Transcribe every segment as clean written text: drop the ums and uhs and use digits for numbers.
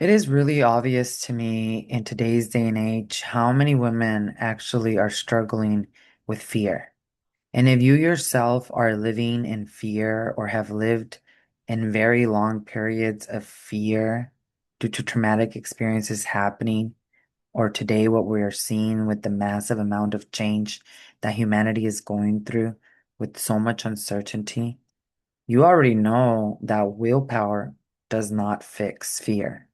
It is really obvious to me in today's day and age how many women actually are struggling with fear. And if you yourself are living in fear or have lived in very long periods of fear due to traumatic experiences happening, or today what we are seeing with the massive amount of change that humanity is going through with so much uncertainty, you already know that willpower does not fix fear.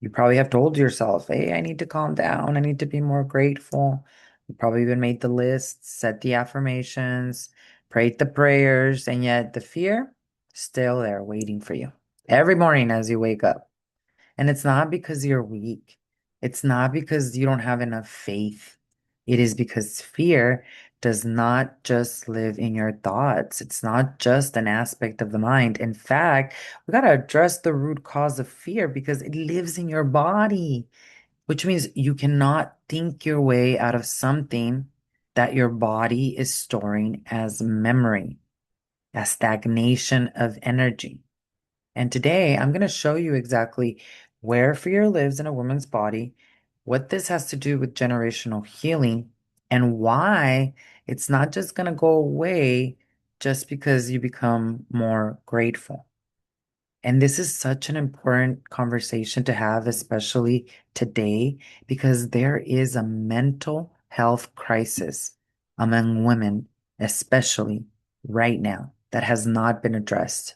You probably have told yourself, hey, I need to calm down. I need to be more grateful. You probably even made the list, said the affirmations, prayed the prayers, and yet the fear still there waiting for you every morning as you wake up. And it's not because you're weak. It's not because you don't have enough faith. It is because fear does not just live in your thoughts. It's not just an aspect of the mind. In fact, we got to address the root cause of fear because it lives in your body, which means you cannot think your way out of something that your body is storing as memory, as stagnation of energy. And today I'm going to show you exactly where fear lives in a woman's body, what this has to do with generational healing, and why it's not just going to go away just because you become more grateful. And this is such an important conversation to have, especially today, because there is a mental health crisis among women, especially right now, that has not been addressed.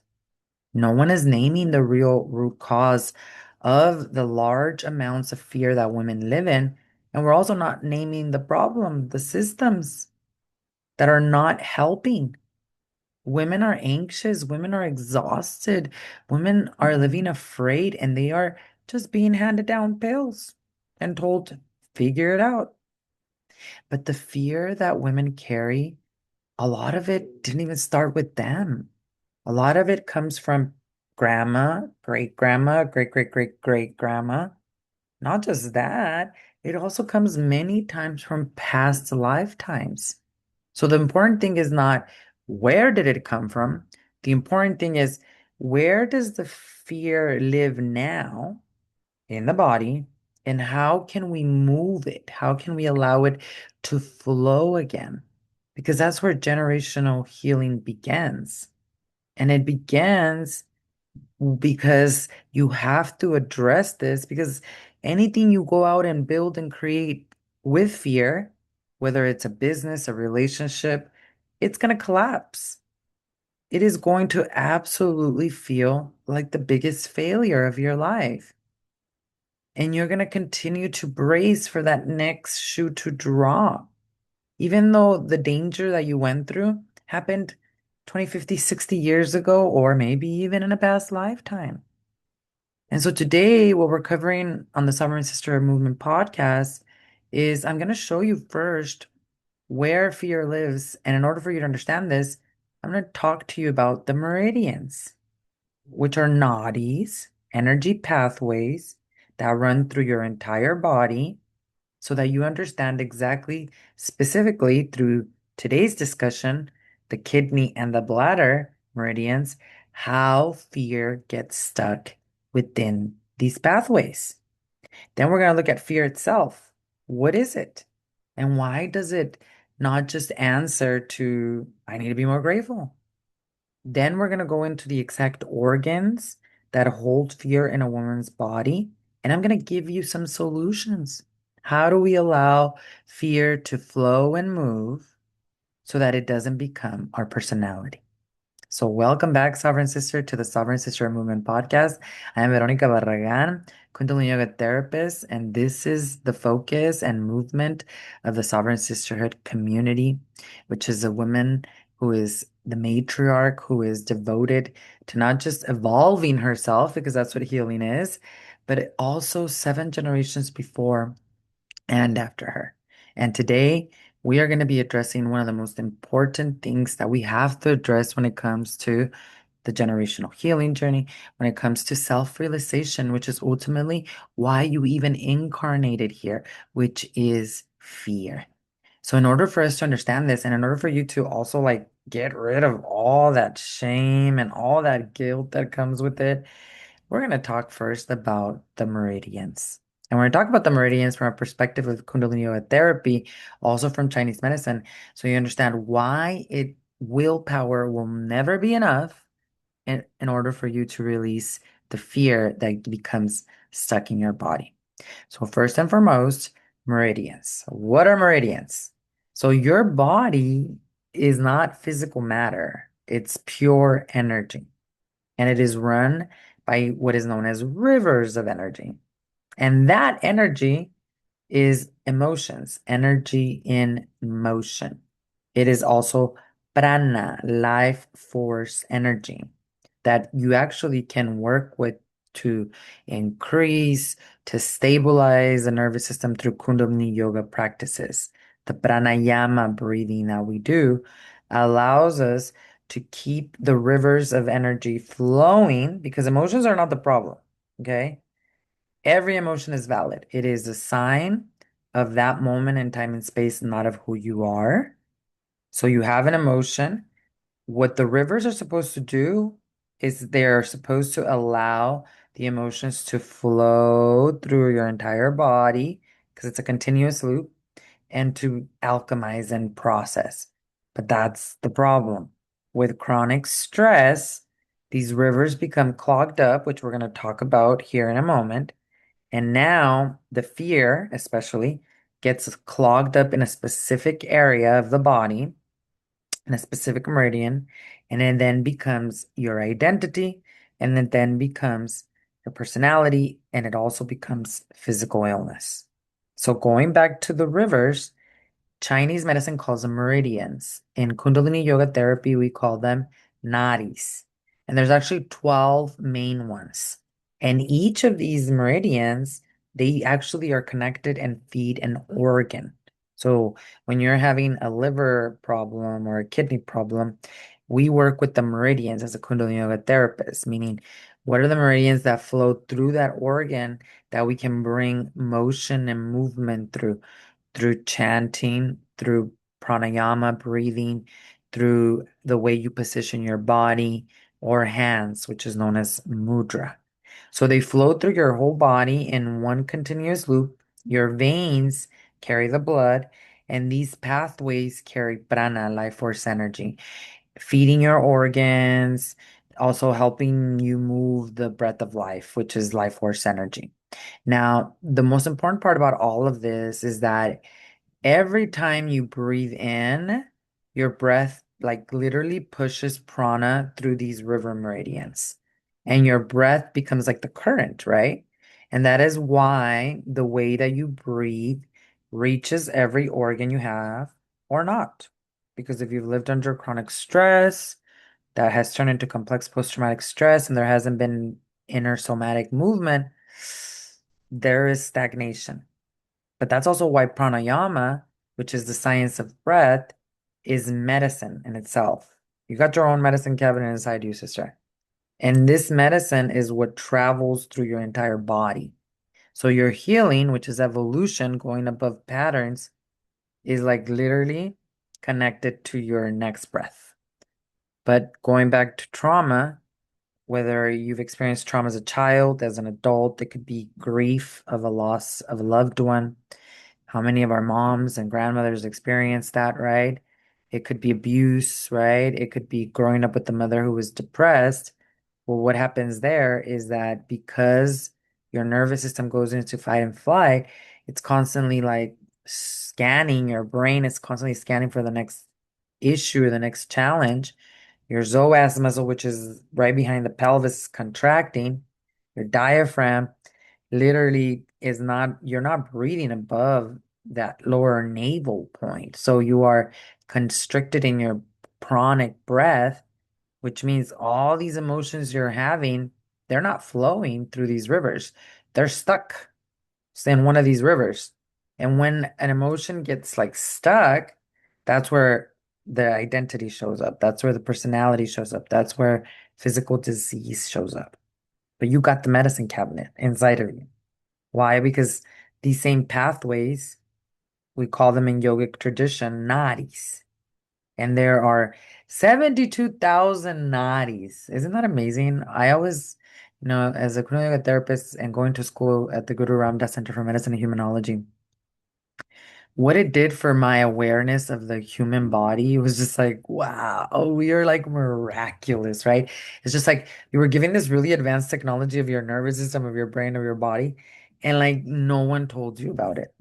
No one is naming the real root cause of the large amounts of fear that women live in. And we're also not naming the problem, the systems that are not helping. Women are anxious, women are exhausted, women are living afraid, and they are just being handed down pills and told, figure it out. But the fear that women carry, a lot of it didn't even start with them. A lot of it comes from grandma, great grandma. Not just that, it also comes many times from past lifetimes. So the important thing is not where did it come from? The important thing is where does the fear live now in the body? And how can we move it? How can we allow it to flow again? Because that's where generational healing begins. And it begins because you have to address this because anything you go out and build and create with fear, whether it's a business, a relationship, it's going to collapse. It is going to absolutely feel like the biggest failure of your life. And you're going to continue to brace for that next shoe to drop, even though the danger that you went through happened 20, 50, 60 years ago, or maybe even in a past lifetime. And so today, what we're covering on the Sovereign Sister Movement podcast is I'm going to show you first where fear lives. And in order for you to understand this, I'm going to talk to you about the meridians, which are nadis, energy pathways that run through your entire body so that you understand exactly, specifically through today's discussion, the kidney and the bladder meridians, how fear gets stuck within these pathways. Then we're going to look at fear itself. What is it? And why does it not just answer to, I need to be more grateful? Then we're going to go into the exact organs that hold fear in a woman's body. And I'm going to give you some solutions. How do we allow fear to flow and move so that it doesn't become our personality? So, welcome back, Sovereign Sister, to the Sovereign Sister Movement podcast. I am Veronica Barragan, Kundalini Yoga therapist, and this is the focus and movement of the Sovereign Sisterhood community, which is a woman who is the matriarch, who is devoted to not just evolving herself, because that's what healing is, but also seven generations before and after her. And today, we are going to be addressing one of the most important things that we have to address when it comes to the generational healing journey, when it comes to self-realization, which is ultimately why you even incarnated here, which is fear. So, in order for us to understand this, and in order for you to also get rid of all that shame and all that guilt that comes with it, we're going to talk first about the meridians. And we're going to talk about the meridians from a perspective of Kundalini Yoga therapy, also from Chinese medicine, so you understand why willpower will never be enough in order for you to release the fear that becomes stuck in your body. So first and foremost, meridians. What are meridians? So your body is not physical matter. It's pure energy. And it is run by what is known as rivers of energy. And that energy is emotions, energy in motion. It is also prana, life force energy that you actually can work with to increase, to stabilize the nervous system through Kundalini Yoga practices. The pranayama breathing that we do allows us to keep the rivers of energy flowing because emotions are not the problem. Okay. Every emotion is valid. It is a sign of that moment in time and space, not of who you are. So you have an emotion. What the rivers are supposed to do is they're supposed to allow the emotions to flow through your entire body because it's a continuous loop and to alchemize and process. But that's the problem. With chronic stress, these rivers become clogged up, which we're going to talk about here in a moment. And now the fear, especially, gets clogged up in a specific area of the body, in a specific meridian, and it then becomes your identity, and it then becomes your personality, and it also becomes physical illness. So going back to the rivers, Chinese medicine calls them meridians. In Kundalini Yoga therapy, we call them nadis. And there's actually 12 main ones. And each of these meridians, they actually are connected and feed an organ. So when you're having a liver problem or a kidney problem, we work with the meridians as a Kundalini Yoga therapist, meaning what are the meridians that flow through that organ that we can bring motion and movement through chanting, through pranayama, breathing, through the way you position your body or hands, which is known as mudra. So they flow through your whole body in one continuous loop. Your veins carry the blood, and these pathways carry prana, life force energy, feeding your organs, also helping you move the breath of life, which is life force energy. Now, the most important part about all of this is that every time you breathe in, your breath like literally pushes prana through these river meridians. And your breath becomes like the current, right? And that is why the way that you breathe reaches every organ you have or not. Because if you've lived under chronic stress that has turned into complex post-traumatic stress and there hasn't been inner somatic movement, there is stagnation. But that's also why pranayama, which is the science of breath, is medicine in itself. You got your own medicine cabinet inside you, sister. And this medicine is what travels through your entire body. So your healing, which is evolution going above patterns, is like literally connected to your next breath. But going back to trauma, whether you've experienced trauma as a child, as an adult, it could be grief of a loss of a loved one. How many of our moms and grandmothers experience that, right? It could be abuse, right? It could be growing up with a mother who was depressed. Well, what happens there is that because your nervous system goes into fight and flight, it's constantly like scanning, your brain is constantly scanning for the next issue or the next challenge. Your psoas muscle, which is right behind the pelvis, is contracting. Your diaphragm literally is not, you're not breathing above that lower navel point. So you are constricted in your pranic breath, which means all these emotions you're having, they're not flowing through these rivers. They're stuck in one of these rivers. And when an emotion gets like stuck, that's where the identity shows up. That's where the personality shows up. That's where physical disease shows up. But you got the medicine cabinet inside of you. Why? Because these same pathways, we call them in yogic tradition nadis. And there are 72,000 nadis. Isn't that amazing? I always As a Kundalini Yoga therapist and going to school at the Guru Ramdas Center for Medicine and Humanology, what it did for my awareness of the human body was just like, wow, we are like miraculous, right? It's just like you were given this really advanced technology of your nervous system, of your brain, of your body, and like no one told you about it.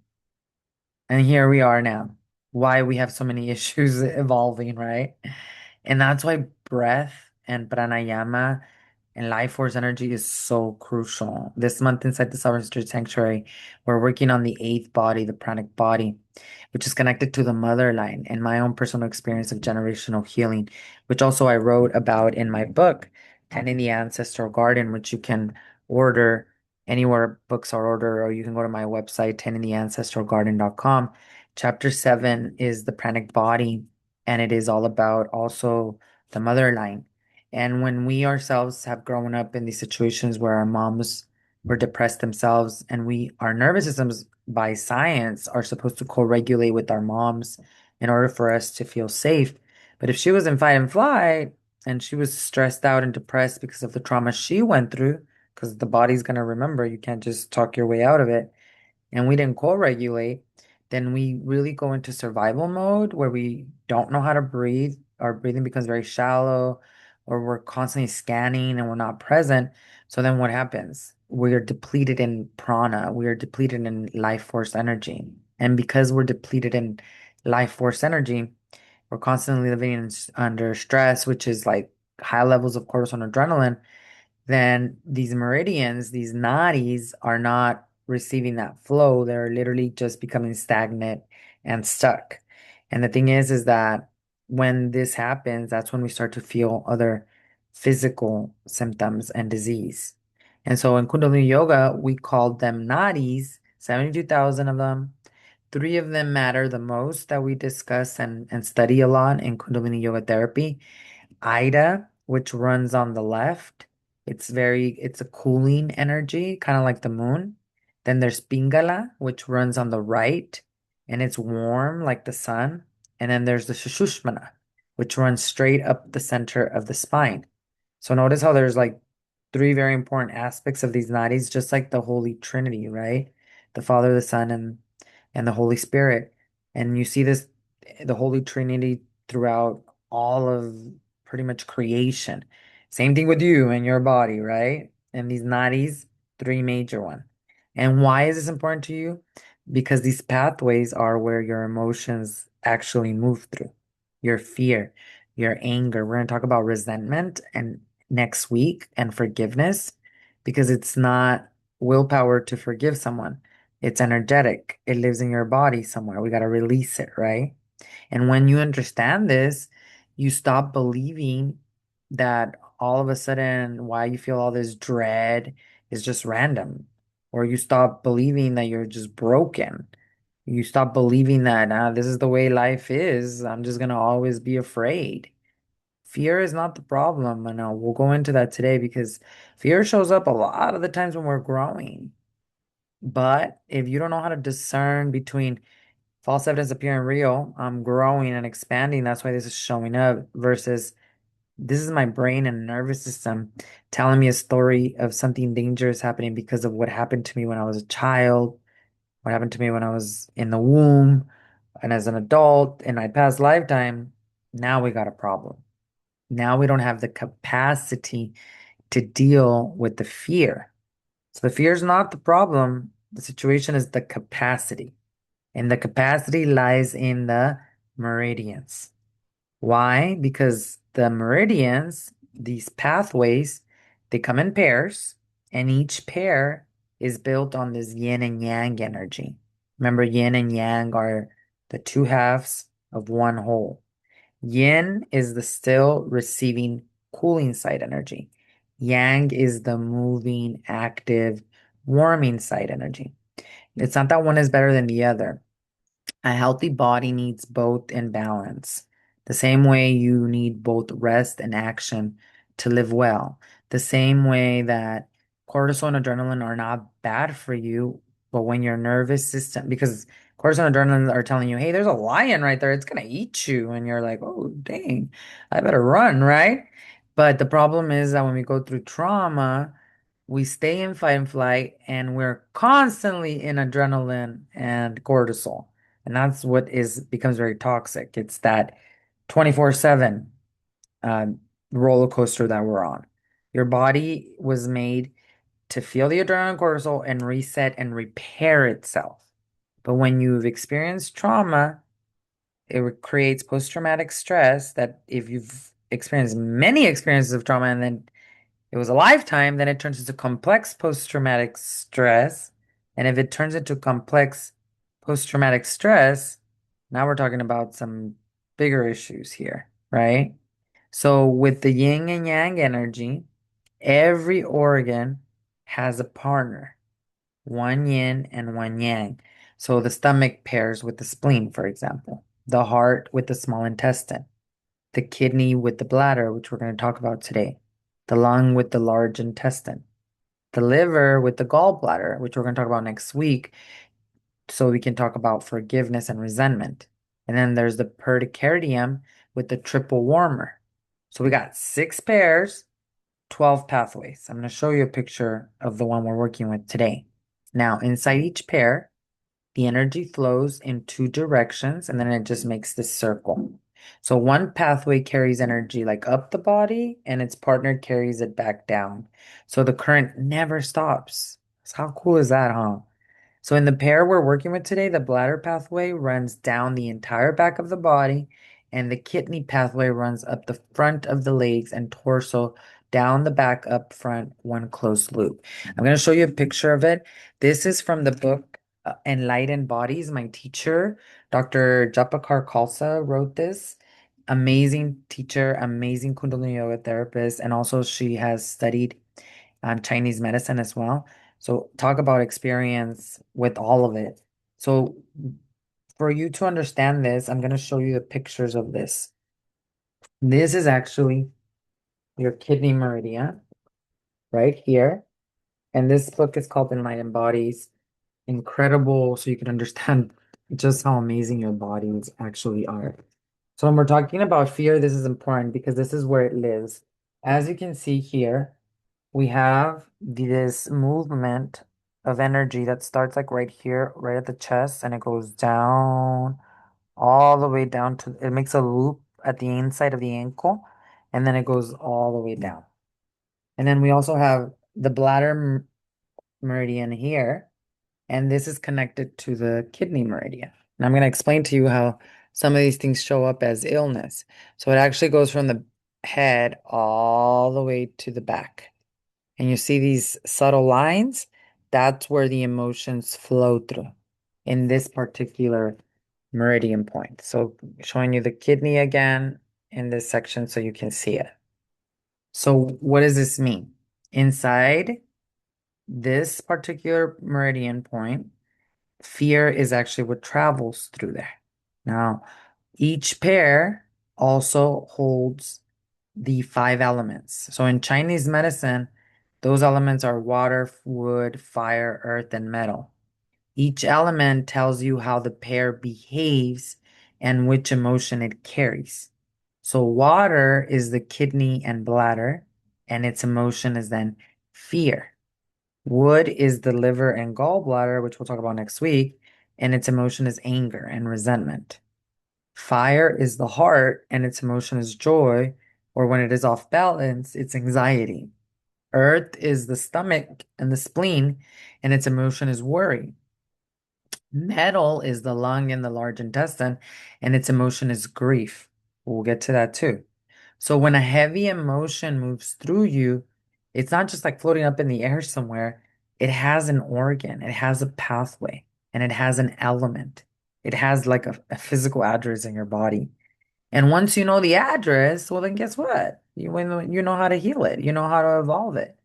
And here we are now. Why we have so many issues evolving, right? And that's why breath and pranayama and life force energy is so crucial. This month inside the Sovereign Spirit Sanctuary, we're working on the eighth body, the pranic body, which is connected to the mother line and my own personal experience of generational healing, which also I wrote about in my book, Tending the Ancestral Garden, which you can order anywhere books are ordered, or you can go to my website, tendingtheancestralgarden.com. Chapter 7 is the pranic body, and it is all about also the mother line. And when we ourselves have grown up in these situations where our moms were depressed themselves, and our nervous systems by science are supposed to co-regulate with our moms in order for us to feel safe. But if she was in fight and flight and she was stressed out and depressed because of the trauma she went through, because the body's going to remember, you can't just talk your way out of it, and we didn't co-regulate, then we really go into survival mode where we don't know how to breathe. Our breathing becomes very shallow, or we're constantly scanning and we're not present. So then what happens? We are depleted in prana, we are depleted in life force energy. And because we're depleted in life force energy, we're constantly living under stress, which is like high levels of cortisol and adrenaline. Then these meridians, these nadis, are not receiving that flow. They're literally just becoming stagnant and stuck. And the thing is that when this happens, that's when we start to feel other physical symptoms and disease. And so in Kundalini Yoga, we called them nadis, 72,000 of them. Three of them matter the most that we discuss and study a lot in Kundalini Yoga therapy. Ida, which runs on the left. It's a cooling energy, kind of like the moon. Then there's Pingala, which runs on the right, and it's warm like the sun. And then there's the Shushmana, which runs straight up the center of the spine. So notice how there's like three very important aspects of these nadis, just like the Holy Trinity, right? The Father, the Son, and the Holy Spirit. And you see this, the Holy Trinity throughout all of pretty much creation. Same thing with you and your body, right? And these nadis, three major one. And why is this important to you? Because these pathways are where your emotions actually move through. Your fear, your anger. We're going to talk about resentment and next week and forgiveness because it's not willpower to forgive someone. It's energetic. It lives in your body somewhere. We got to release it, right? And when you understand this, you stop believing that all of a sudden why you feel all this dread is just random. Or you stop believing that you're just broken. You stop believing that this is the way life is. I'm just gonna always be afraid. Fear is not the problem. And we'll go into that today because fear shows up a lot of the times when we're growing. But if you don't know how to discern between false evidence appearing real, I'm growing and expanding, that's why this is showing up, versus this is my brain and nervous system telling me a story of something dangerous happening because of what happened to me when I was a child, what happened to me when I was in the womb, and as an adult in my past lifetime. Now we got a problem. Now we don't have the capacity to deal with the fear. So the fear is not the problem. The situation is the capacity. And the capacity lies in the meridians. Why? Because the meridians, these pathways, they come in pairs, and each pair is built on this yin and yang energy. Remember, yin and yang are the two halves of one whole. Yin is the still receiving cooling side energy. Yang is the moving, active, warming side energy. It's not that one is better than the other. A healthy body needs both in balance. The same way you need both rest and action to live well. The same way that cortisol and adrenaline are not bad for you, but when your nervous system, because cortisol and adrenaline are telling you, hey, there's a lion right there, it's gonna eat you. And you're like, oh, dang, I better run, right? But the problem is that when we go through trauma, we stay in fight and flight, and we're constantly in adrenaline and cortisol. And that's what is becomes very toxic. It's that 24/7 uh, roller coaster that we're on. Your body was made to feel the adrenaline and cortisol and reset and repair itself. But when you've experienced trauma, it creates post-traumatic stress that if you've experienced many experiences of trauma and then it was a lifetime, then it turns into complex post-traumatic stress. And if it turns into complex post-traumatic stress, now we're talking about some bigger issues here, right? So with the yin and yang energy, every organ has a partner, one yin and one yang. So the stomach pairs with the spleen, for example, the heart with the small intestine, the kidney with the bladder, which we're going to talk about today, the lung with the large intestine, the liver with the gallbladder, which we're going to talk about next week, so we can talk about forgiveness and resentment. And then there's the pericardium with the triple warmer. So we got 6 pairs, 12 pathways. I'm going to show you a picture of the one we're working with today. Now, inside each pair, the energy flows in 2 directions and then it just makes this circle. So one pathway carries energy like up the body and its partner carries it back down. So the current never stops. So how cool is that, huh? So in the pair we're working with today, the bladder pathway runs down the entire back of the body, and the kidney pathway runs up the front of the legs and torso, down the back, up front, one closed loop. I'm going to show you a picture of it. This is from the book Enlightened Bodies. My teacher, Dr. Japakar Khalsa, wrote this. Amazing teacher, amazing Kundalini Yoga therapist, and also she has studied Chinese medicine as well. So talk about experience with all of it. So for you to understand this, I'm going to show you the pictures of this. This is actually your kidney meridian right here. And this book is called Enlightened Bodies. Incredible, so you can understand just how amazing your bodies actually are. So when we're talking about fear, this is important because this is where it lives. As you can see here, we have this movement of energy that starts like right here, right at the chest, and it goes down all the way down to it makes a loop at the inside of the ankle, and then it goes all the way down. And then we also have the bladder meridian here, and this is connected to the kidney meridian. And I'm going to explain to you how some of these things show up as illness. So it actually goes from the head all the way to the back. And you see these subtle lines, that's where the emotions flow through in this particular meridian point. So showing you the kidney again in this section so you can see it. So what does this mean? Inside this particular meridian point, fear is actually what travels through there. Now, each pair also holds the 5 elements. So in Chinese medicine, those elements are water, wood, fire, earth, and metal. Each element tells you how the pair behaves and which emotion it carries. So water is the kidney and bladder, and its emotion is then fear. Wood is the liver and gallbladder, which we'll talk about next week, and its emotion is anger and resentment. Fire is the heart, and its emotion is joy, or when it is off balance, it's anxiety. Earth is the stomach and the spleen, and its emotion is worry. Metal is the lung and the large intestine, and its emotion is grief. We'll get to that too. So when a heavy emotion moves through you, it's not just like floating up in the air somewhere. It has an organ, it has a pathway, and it has an element. It has like a physical address in your body. And once you know the address, well, then guess what? You know how to heal it, you know how to evolve it.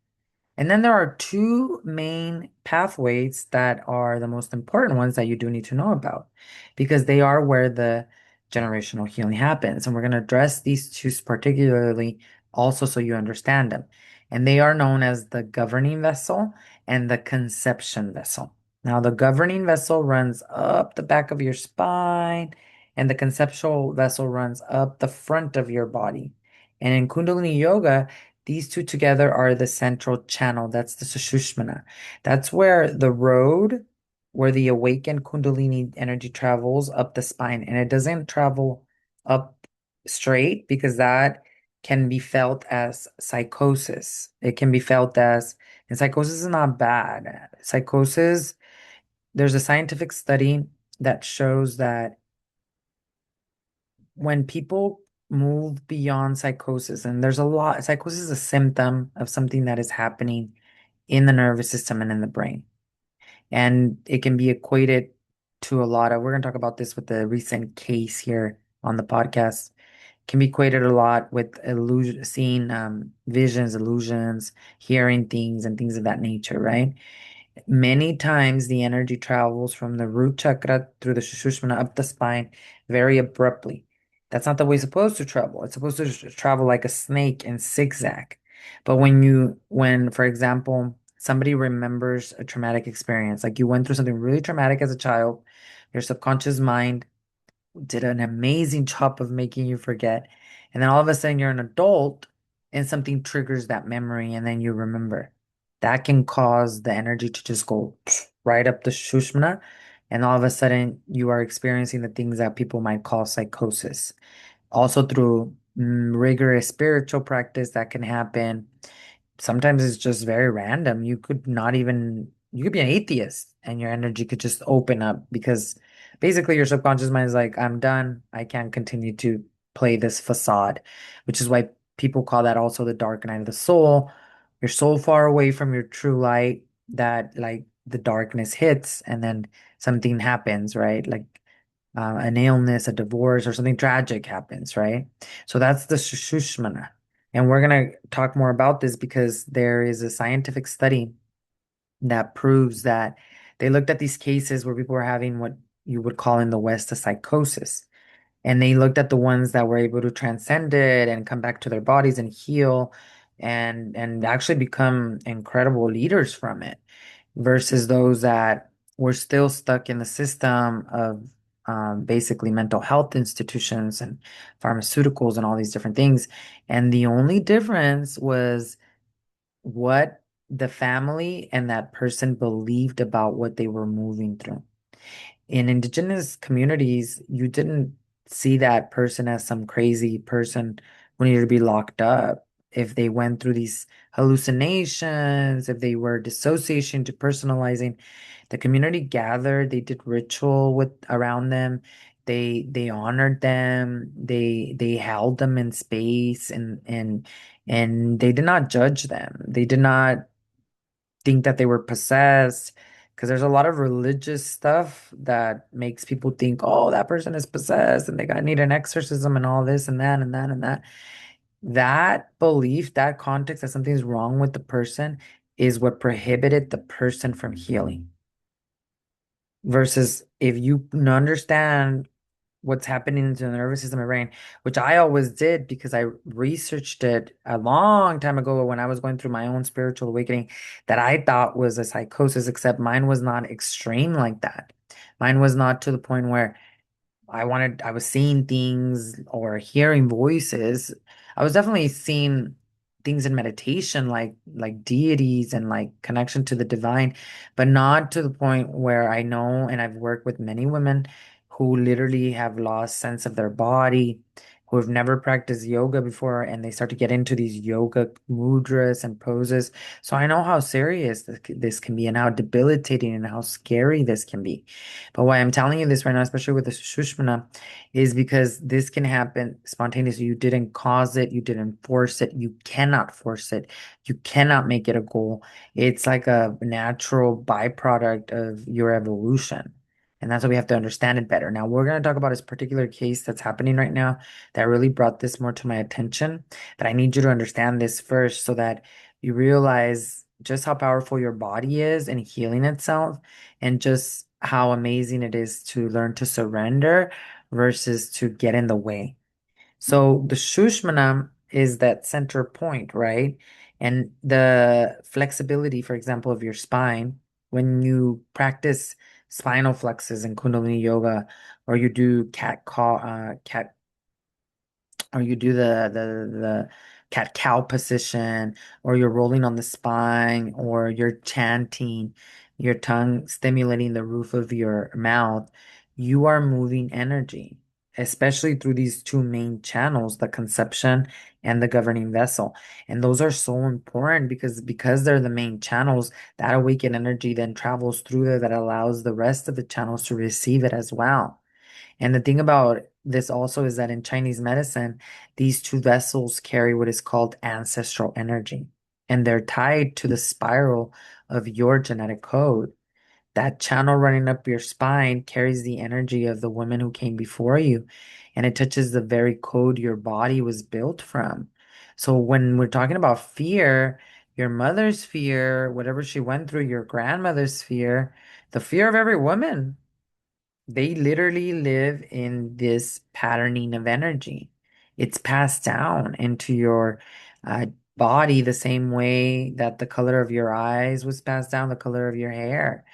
And then there are 2 main pathways that are the most important ones that you do need to know about because they are where the generational healing happens. And we're going to address these 2 particularly also so you understand them. And they are known as the governing vessel and the conception vessel. Now, the governing vessel runs up the back of your spine, and the conceptual vessel runs up the front of your body. And in Kundalini Yoga, These two together are the central channel. That's the Sushumna. That's where the road, where the awakened Kundalini energy travels up the spine. And it doesn't travel up straight because that can be felt as psychosis. It can be felt as, and psychosis is not bad. Psychosis, there's a scientific study that shows that when people move beyond psychosis, and there's a lot, psychosis is a symptom of something that is happening in the nervous system and in the brain. And it can be equated to a lot of, we're going to talk about this with the recent case here on the podcast, can be equated a lot with illusion, seeing visions, illusions, hearing things, and things of that nature, right? Many times the energy travels from the root chakra through the Shushumna up the spine very abruptly. That's not the way it's supposed to travel. It's supposed to travel like a snake in zigzag. But when, for example, somebody remembers a traumatic experience, like you went through something really traumatic as a child, your subconscious mind did an amazing job of making you forget. And then all of a sudden you're an adult and something triggers that memory and then you remember. That can cause the energy to just go right up the Shushmana. And all of a sudden you are experiencing the things that people might call psychosis. Also through rigorous spiritual practice that can happen. Sometimes it's just very random. You could be an atheist and your energy could just open up because basically your subconscious mind is like, I'm done. I can't continue to play this facade, which is why people call that also the dark night of the soul. You're so far away from your true light that like the darkness hits and then something happens, right? Like an illness, a divorce, or something tragic happens, right? So that's the Shushmana. And we're going to talk more about this because there is a scientific study that proves that they looked at these cases where people were having what you would call in the West a psychosis. And they looked at the ones that were able to transcend it and come back to their bodies and heal and actually become incredible leaders from it versus those that were still stuck in the system of basically mental health institutions and pharmaceuticals and all these different things. And the only difference was what the family and that person believed about what they were moving through. In indigenous communities, you didn't see that person as some crazy person who needed to be locked up. If they went through these hallucinations, if they were dissociation to personalizing, the community gathered, they did ritual with around them. They honored them. They held them in space and they did not judge them. They did not think that they were possessed because there's a lot of religious stuff that makes people think, oh, that person is possessed and they got need an exorcism and all this and that and that and that. That belief, that context that something's wrong with the person is what prohibited the person from healing. Versus if you understand what's happening into the nervous system and brain, which I always did because I researched it a long time ago when I was going through my own spiritual awakening that I thought was a psychosis, except mine was not extreme like that. Mine was not to the point where I was seeing things or hearing voices. I was definitely seeing things in meditation, like deities and like connection to the divine, but not to the point where I know, and I've worked with many women who literally have lost sense of their body, who have never practiced yoga before, and they start to get into these yoga mudras and poses. So I know how serious this can be and how debilitating and how scary this can be. But why I'm telling you this right now, especially with the Shushmana, is because this can happen spontaneously. You didn't cause it, you didn't force it, you cannot force it, you cannot make it a goal. It's like a natural byproduct of your evolution. And that's why we have to understand it better. Now, we're going to talk about this particular case that's happening right now that really brought this more to my attention. But I need you to understand this first so that you realize just how powerful your body is in healing itself and just how amazing it is to learn to surrender versus to get in the way. So the Shushmanam is that center point, right? And the flexibility, for example, of your spine, when you practice spinal flexes in Kundalini Yoga, or you do cat call, cat or you do the cat cow position, or you're rolling on the spine, or you're chanting, your tongue stimulating the roof of your mouth, you are moving energy, especially through these two main channels, the conception and the governing vessel. And those are so important because they're the main channels, that awakened energy then travels through there that allows the rest of the channels to receive it as well. And the thing about this also is that in Chinese medicine, these two vessels carry what is called ancestral energy, and they're tied to the spiral of your genetic code. That channel running up your spine carries the energy of the woman who came before you, and it touches the very code your body was built from. So when we're talking about fear, your mother's fear, whatever she went through, your grandmother's fear, the fear of every woman, they literally live in this patterning of energy. It's passed down into your uh, body the same way that the color of your eyes was passed down, the color of your hair.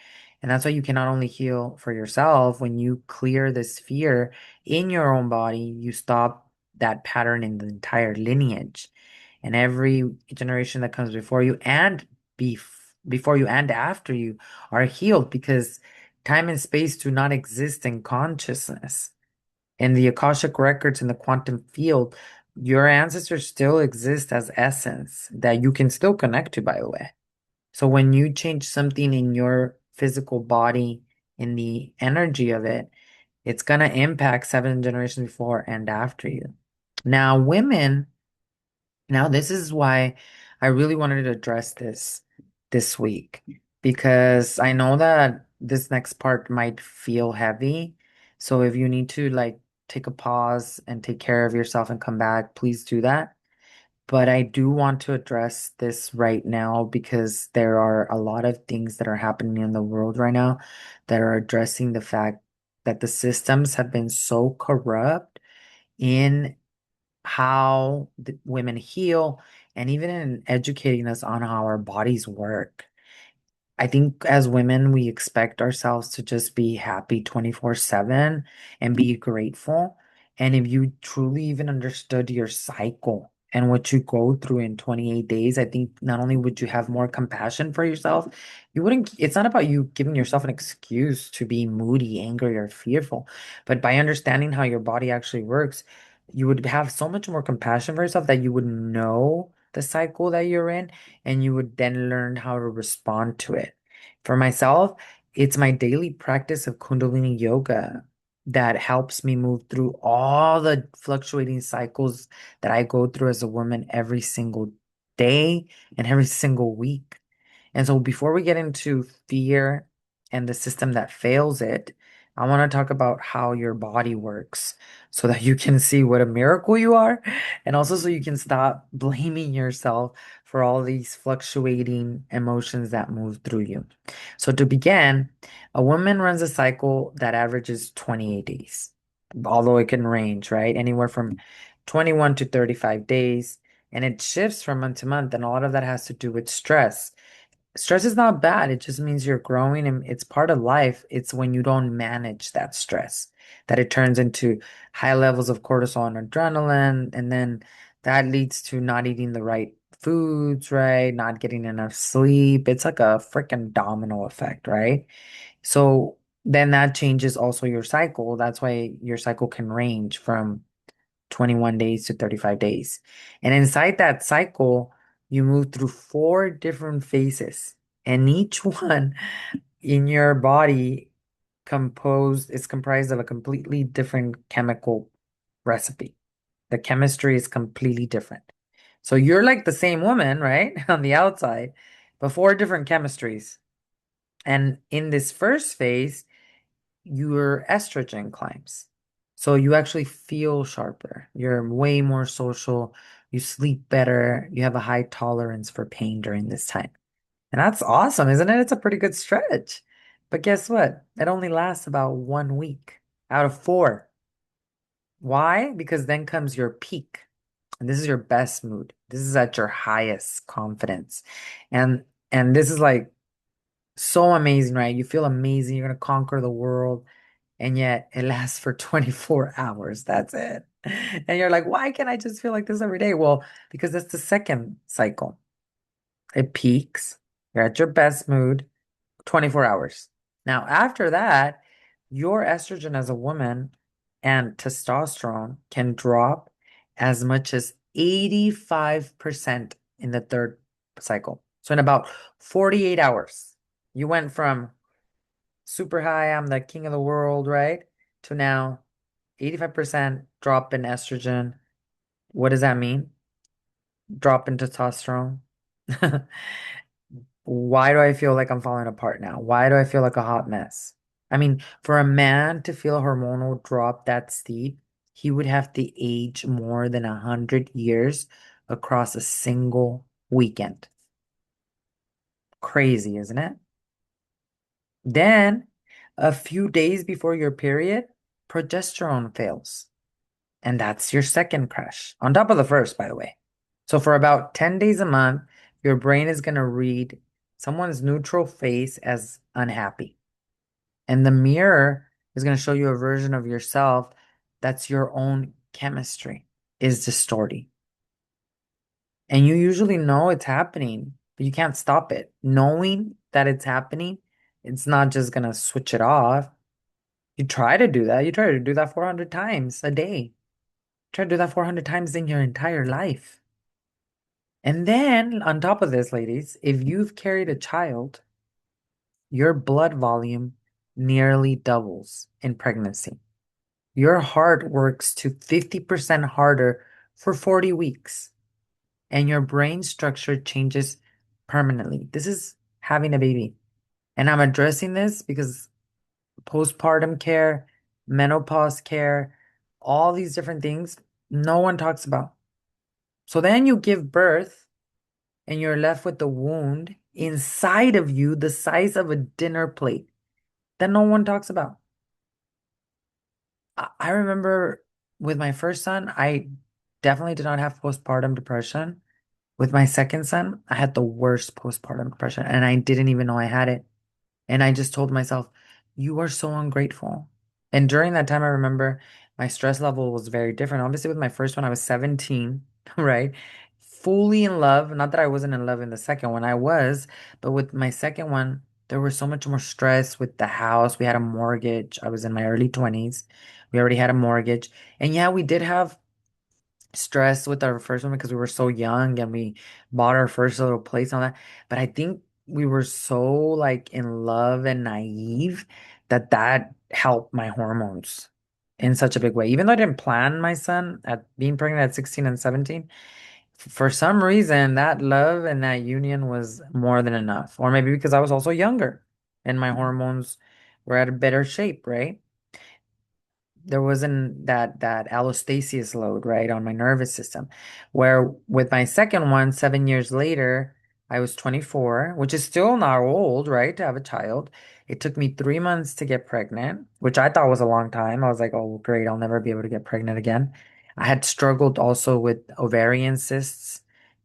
And that's why you can not only heal for yourself, when you clear this fear in your own body, you stop that pattern in the entire lineage. And every generation that comes before you and before you and after you are healed, because time and space do not exist in consciousness. In the Akashic records in the quantum field, your ancestors still exist as essence that you can still connect to, by the way. So when you change something in your physical body, in the energy of it, it's going to impact seven generations before and after you. Now, women, now this is why I really wanted to address this week, because I know that this next part might feel heavy. So if you need to like take a pause and take care of yourself and come back, please do that. But I do want to address this right now because there are a lot of things that are happening in the world right now that are addressing the fact that the systems have been so corrupt in how the women heal and even in educating us on how our bodies work. I think as women, we expect ourselves to just be happy 24/7 and be grateful. And if you truly even understood your cycle and what you go through in 28 days, I think not only would you have more compassion for yourself, you wouldn't, it's not about you giving yourself an excuse to be moody, angry, or fearful, but by understanding how your body actually works, you would have so much more compassion for yourself that you would know the cycle that you're in, and you would then learn how to respond to it. For myself, it's my daily practice of Kundalini Yoga that helps me move through all the fluctuating cycles that I go through as a woman every single day and every single week. And so before we get into fear and the system that fails it, I want to talk about how your body works so that you can see what a miracle you are, and also so you can stop blaming yourself for all these fluctuating emotions that move through you. So to begin, a woman runs a cycle that averages 28 days, although it can range, right? Anywhere from 21 to 35 days, and it shifts from month to month, and a lot of that has to do with stress. Stress is not bad. It just means you're growing and it's part of life. It's when you don't manage that stress that it turns into high levels of cortisol and adrenaline. And then that leads to not eating the right foods, right? Not getting enough sleep. It's like a freaking domino effect, right? So then that changes also your cycle. That's why your cycle can range from 21 days to 35 days. And inside that cycle, you move through four different phases, and each one in your body composed is comprised of a completely different chemical recipe. The chemistry is completely different. So you're like the same woman, right? On the outside, but four different chemistries. And in this first phase, your estrogen climbs. So you actually feel sharper. You're way more social. You sleep better. You have a high tolerance for pain during this time. And that's awesome, isn't it? It's a pretty good stretch. But guess what? It only lasts about 1 week out of four. Why? Because then comes your peak. And this is your best mood. This is at your highest confidence. And and this is like so amazing, right? You feel amazing. You're gonna conquer the world, and yet it lasts for 24 hours. That's it. And you're like, why can't I just feel like this every day? Well, because that's the second cycle. It peaks. You're at your best mood, 24 hours. Now, after that, your estrogen as a woman and testosterone can drop as much as 85% in the third cycle. So, in about 48 hours, you went from super high, I'm the king of the world, right? To now 85% drop in estrogen. What does that mean? Drop in testosterone. Why do I feel like I'm falling apart now? Why do I feel like a hot mess? I mean, for a man to feel a hormonal drop that steep, he would have to age more than 100 years across a single weekend. Crazy, isn't it? Then, a few days before your period, progesterone fails. And that's your second crash, on top of the first, by the way. So, for about 10 days a month, your brain is going to read someone's neutral face as unhappy. And the mirror is going to show you a version of yourself that's your own chemistry is distorting. And you usually know it's happening, but you can't stop it. Knowing that it's happening, it's not just going to switch it off. You try to do that. You try to do that 400 times a day. Try to do that 400 times in your entire life. And then, on top of this, ladies, if you've carried a child, your blood volume nearly doubles in pregnancy. Your heart works to 50% harder for 40 weeks, and your brain structure changes permanently. This is having a baby. And I'm addressing this because postpartum care, menopause care, all these different things, no one talks about. So then you give birth and you're left with the wound inside of you the size of a dinner plate that no one talks about. I remember with my first son, I definitely did not have postpartum depression. With my second son, I had the worst postpartum depression and I didn't even know I had it. And I just told myself, you are so ungrateful. And during that time, I remember my stress level was very different. Obviously, with my first one, I was 17, right? Fully in love. Not that I wasn't in love in the second one, I was. But with my second one, there was so much more stress with the house. We had a mortgage. I was in my early 20s. We already had a mortgage. And yeah, we did have stress with our first one because we were so young and we bought our first little place and all that. But I think we were so like in love and naive that that helped my hormones in such a big way. Even though I didn't plan my son at being pregnant at 16 and 17, for some reason that love and that union was more than enough. Or maybe because I was also younger and my hormones were at a better shape, right? There wasn't that allostasis load, right, on my nervous system. Where with my second one, 7 years later, I was 24, which is still not old, right, to have a child. It took me 3 months to get pregnant, which I thought was a long time. I was like, oh, great, I'll never be able to get pregnant again. I had struggled also with ovarian cysts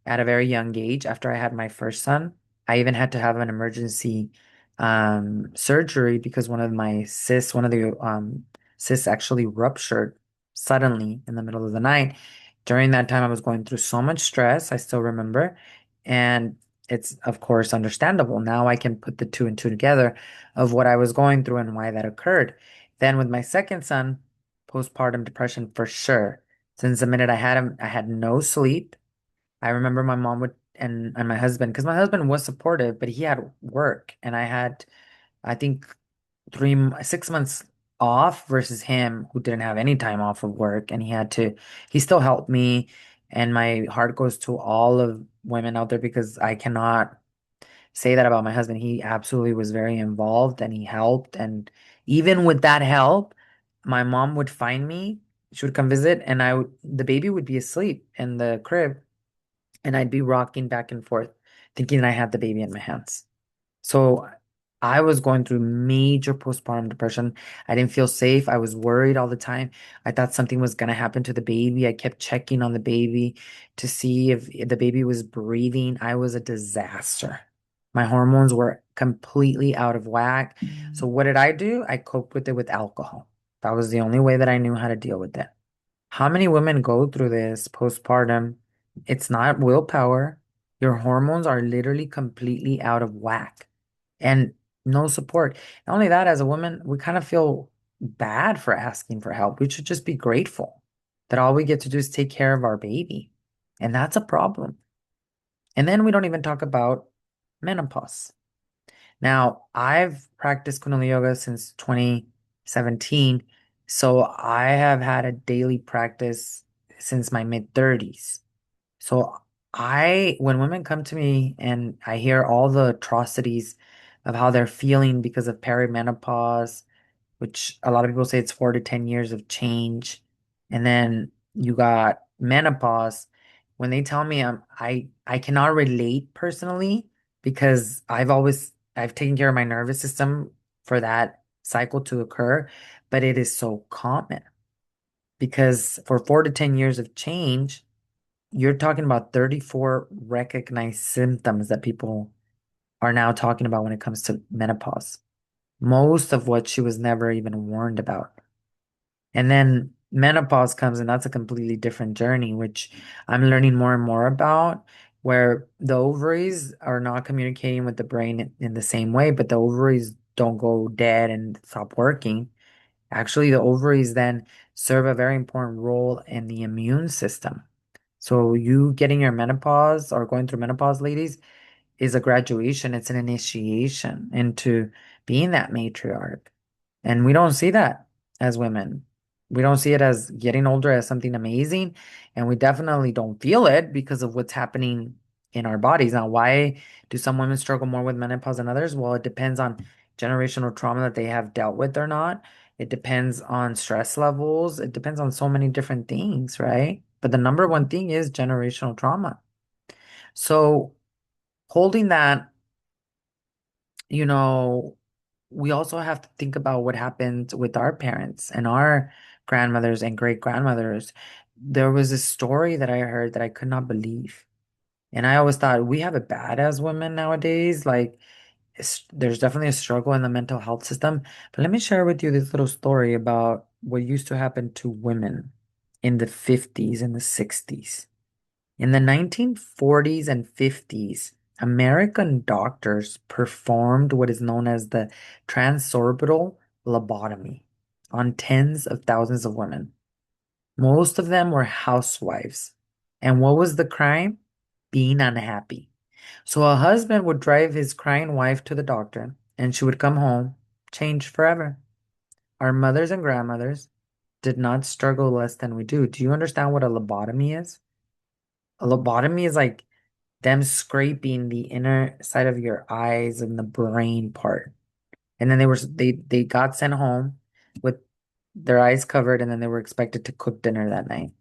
at a very young age after I had my first son. I even had to have an emergency surgery because one of the cyst actually ruptured suddenly in the middle of the night. During that time, I was going through so much stress, I still remember. And it's, of course, understandable. Now I can put the two and two together of what I was going through and why that occurred. Then with my second son, postpartum depression for sure. Since the minute I had him, I had no sleep. I remember my mom would and my husband, because my husband was supportive, but he had work and I had, I think, 6 months off versus him who didn't have any time off of work and he still helped me. And my heart goes to all of women out there because I cannot say that about my husband. He absolutely was very involved and he helped. And even with that help, my mom would find me. She would come visit and the baby would be asleep in the crib and I'd be rocking back and forth thinking I had the baby in my hands. So I was going through major postpartum depression. I didn't feel safe. I was worried all the time. I thought something was going to happen to the baby. I kept checking on the baby to see if the baby was breathing. I was a disaster. My hormones were completely out of whack. So what did I do? I coped with it with alcohol. That was the only way that I knew how to deal with it. How many women go through this postpartum? It's not willpower. Your hormones are literally completely out of whack and no support. Not only that, as a woman, we kind of feel bad for asking for help. We should just be grateful that all we get to do is take care of our baby. And that's a problem. And then we don't even talk about menopause. Now, I've practiced Kundalini Yoga since 2017, so I have had a daily practice since my mid 30s. So when women come to me and I hear all the atrocities of how they're feeling because of perimenopause, which a lot of people say it's 4 to 10 years of change. And then you got menopause. When they tell me I cannot relate personally because I've taken care of my nervous system for that cycle to occur, but it is so common because for 4 to 10 years of change, you're talking about 34 recognized symptoms that people are now talking about when it comes to menopause. Most of what she was never even warned about. And then menopause comes, and that's a completely different journey, which I'm learning more and more about, where the ovaries are not communicating with the brain in the same way, but the ovaries don't go dead and stop working. Actually, the ovaries then serve a very important role in the immune system. So you getting your menopause or going through menopause, ladies, is a graduation. It's an initiation into being that matriarch. And we don't see that as women. We don't see it as getting older as something amazing. And we definitely don't feel it because of what's happening in our bodies. Now, why do some women struggle more with menopause than others? Well, it depends on generational trauma that they have dealt with or not. It depends on stress levels. It depends on so many different things, right? But the number one thing is generational trauma. So holding that, you know, we also have to think about what happened with our parents and our grandmothers and great grandmothers. There was a story that I heard that I could not believe. And I always thought we have it bad as women nowadays. Like, there's definitely a struggle in the mental health system. But let me share with you this little story about what used to happen to women in the 50s and the 60s. In the 1940s and 50s, American doctors performed what is known as the transorbital lobotomy on tens of thousands of women. Most of them were housewives. And what was the crime? Being unhappy. So a husband would drive his crying wife to the doctor, and she would come home changed forever. Our mothers and grandmothers did not struggle less than we do. Do you understand what a lobotomy is? A lobotomy is like them scraping the inner side of your eyes and the brain part. And then they got sent home with their eyes covered, and then they were expected to cook dinner that night.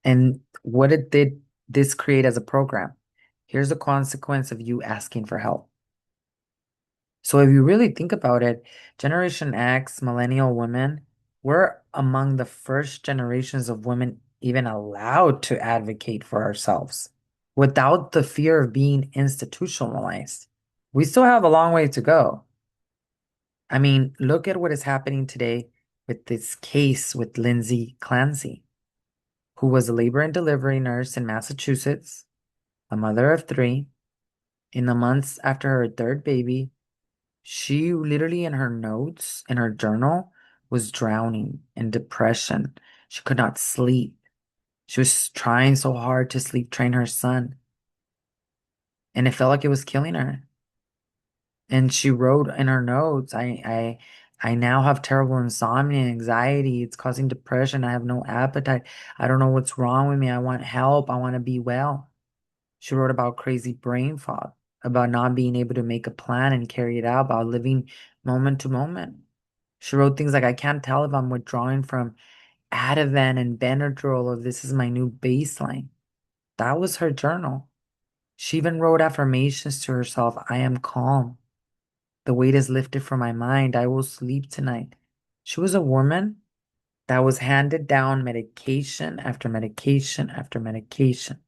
And what it did this create as a program? Here's a consequence of you asking for help. So if you really think about it, Generation X, millennial women, we're among the first generations of women even allowed to advocate for ourselves without the fear of being institutionalized. We still have a long way to go. I mean, look at what is happening today with this case with Lindsay Clancy, who was a labor and delivery nurse in Massachusetts, a mother of three. In the months after her third baby, she literally in her notes, in her journal, was drowning in depression. She could not sleep. She was trying so hard to sleep train her son, and it felt like it was killing her. And she wrote in her notes, I now have terrible insomnia, anxiety. It's causing depression. I have no appetite. I don't know what's wrong with me. I want help. I want to be well. She wrote about crazy brain fog, about not being able to make a plan and carry it out, about living moment to moment. She wrote things like, I can't tell if I'm withdrawing from Ativan and Benadryl or this is my new baseline. That was her journal. She even wrote affirmations to herself. I am calm. The weight is lifted from my mind. I will sleep tonight. She was a woman that was handed down medication after medication after medication,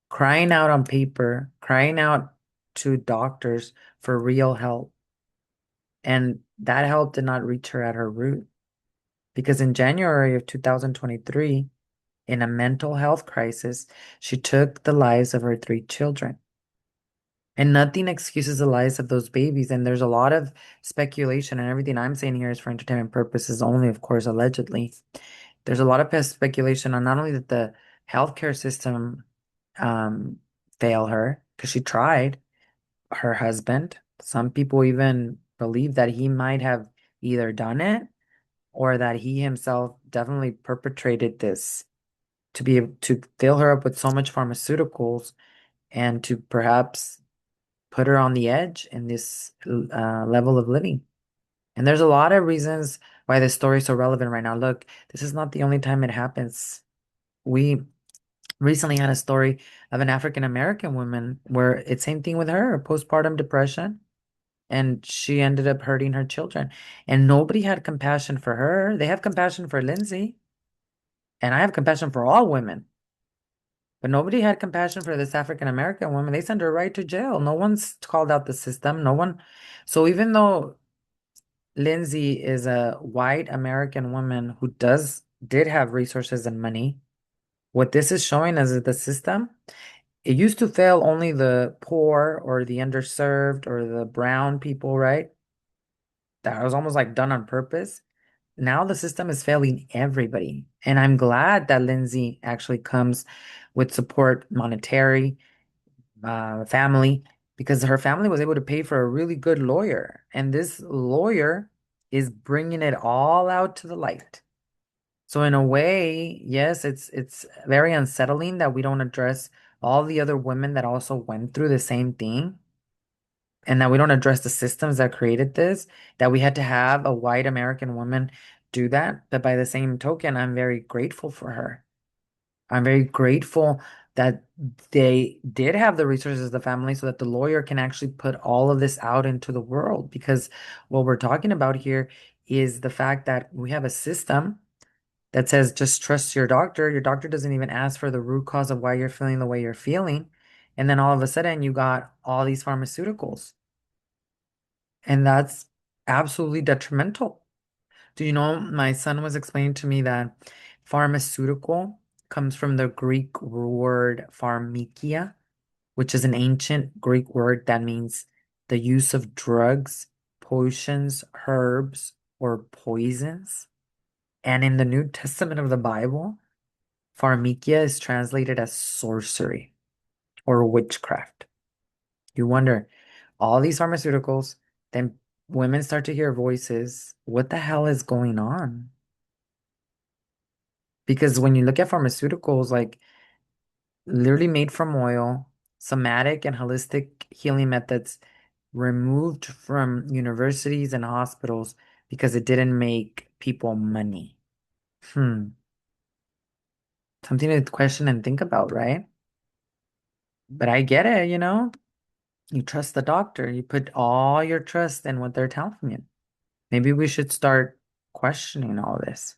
crying out on paper, crying out to doctors for real help. And that help did not reach her at her root. because in January of 2023, in a mental health crisis, she took the lives of her three children. And nothing excuses the lives of those babies. And there's a lot of speculation, and everything I'm saying here is for entertainment purposes only, of course, allegedly. There's a lot of speculation on not only that the healthcare system um, fail her, because she tried, her husband. Some people even believe that he might have either done it or that he himself definitely perpetrated this to be able to fill her up with so much pharmaceuticals and to perhaps put her on the edge in this level of living. And there's a lot of reasons why this story is so relevant right now. Look, this is not the only time it happens. We recently had a story of an African American woman where it's same thing with her, postpartum depression, and she ended up hurting her children. And nobody had compassion for her. They have compassion for Lindsay, and I have compassion for all women. But nobody had compassion for this African American woman. They sent her right to jail. No one's called out the system. No one. So even though Lindsay is a white American woman who did have resources and money, what this is showing us is the system. It used to fail only the poor or the underserved or the brown people, right? That was almost like done on purpose. Now the system is failing everybody. And I'm glad that Lindsay actually comes with support, monetary, family, because her family was able to pay for a really good lawyer. And this lawyer is bringing it all out to the light. So in a way, yes, it's very unsettling that we don't address all the other women that also went through the same thing and that we don't address the systems that created this, that we had to have a white American woman do that. But by the same token, I'm very grateful for her. I'm very grateful that they did have the resources of the family so that the lawyer can actually put all of this out into the world. Because what we're talking about here is the fact that we have a system that says just trust your doctor. Your doctor doesn't even ask for the root cause of why you're feeling the way you're feeling. And then all of a sudden, you got all these pharmaceuticals. And that's absolutely detrimental. Do you know, my son was explaining to me that pharmaceutical comes from the Greek word pharmakia, which is an ancient Greek word that means the use of drugs, potions, herbs, or poisons. And in the New Testament of the Bible, pharmakia is translated as sorcery or witchcraft. You wonder, all these pharmaceuticals, then women start to hear voices. What the hell is going on? Because when you look at pharmaceuticals, like literally made from oil, somatic and holistic healing methods removed from universities and hospitals because it didn't make people money. Hmm. Something to question and think about, right? But I get it, you know? You trust the doctor. You put all your trust in what they're telling you. Maybe we should start questioning all this.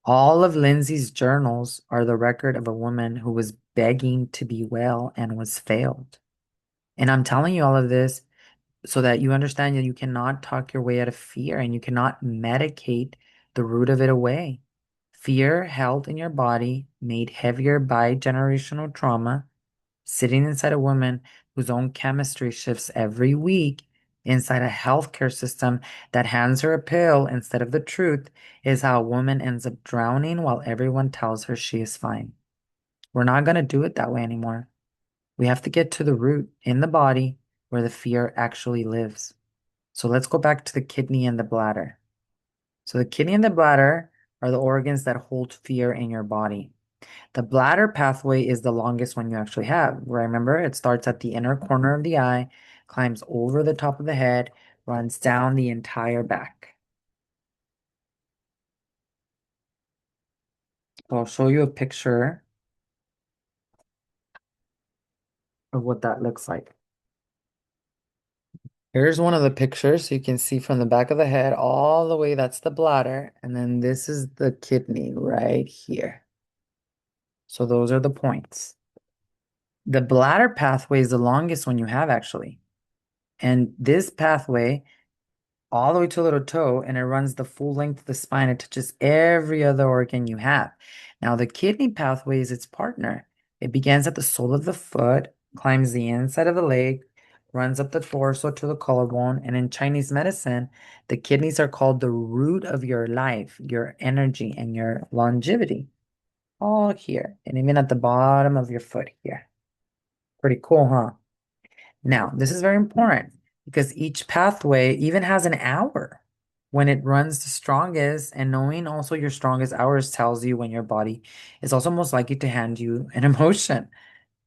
All of Lindsay's journals are the record of a woman who was begging to be well and was failed. And I'm telling you all of this so that you understand that you cannot talk your way out of fear and you cannot medicate the root of it away. Fear held in your body, made heavier by generational trauma, sitting inside a woman whose own chemistry shifts every week inside a healthcare system that hands her a pill instead of the truth, is how a woman ends up drowning while everyone tells her she is fine. We're not going to do it that way anymore. We have to get to the root in the body where the fear actually lives. So let's go back to the kidney and the bladder. So the kidney and the bladder are the organs that hold fear in your body. The bladder pathway is the longest one you actually have. Remember, it starts at the inner corner of the eye, climbs over the top of the head, runs down the entire back. So I'll show you a picture of what that looks like. Here's one of the pictures. So you can see from the back of the head all the way, that's the bladder. And then this is the kidney right here. So those are the points. The bladder pathway is the longest one you have actually. And this pathway all the way to a little toe, and it runs the full length of the spine. It touches every other organ you have. Now, the kidney pathway is its partner. It begins at the sole of the foot, climbs the inside of the leg, runs up the torso to the collarbone, and in Chinese medicine, the kidneys are called the root of your life, your energy, and your longevity. All here, and even at the bottom of your foot here. Pretty cool, huh? Now, this is very important because each pathway even has an hour when it runs the strongest, and knowing also your strongest hours tells you when your body is also most likely to hand you an emotion.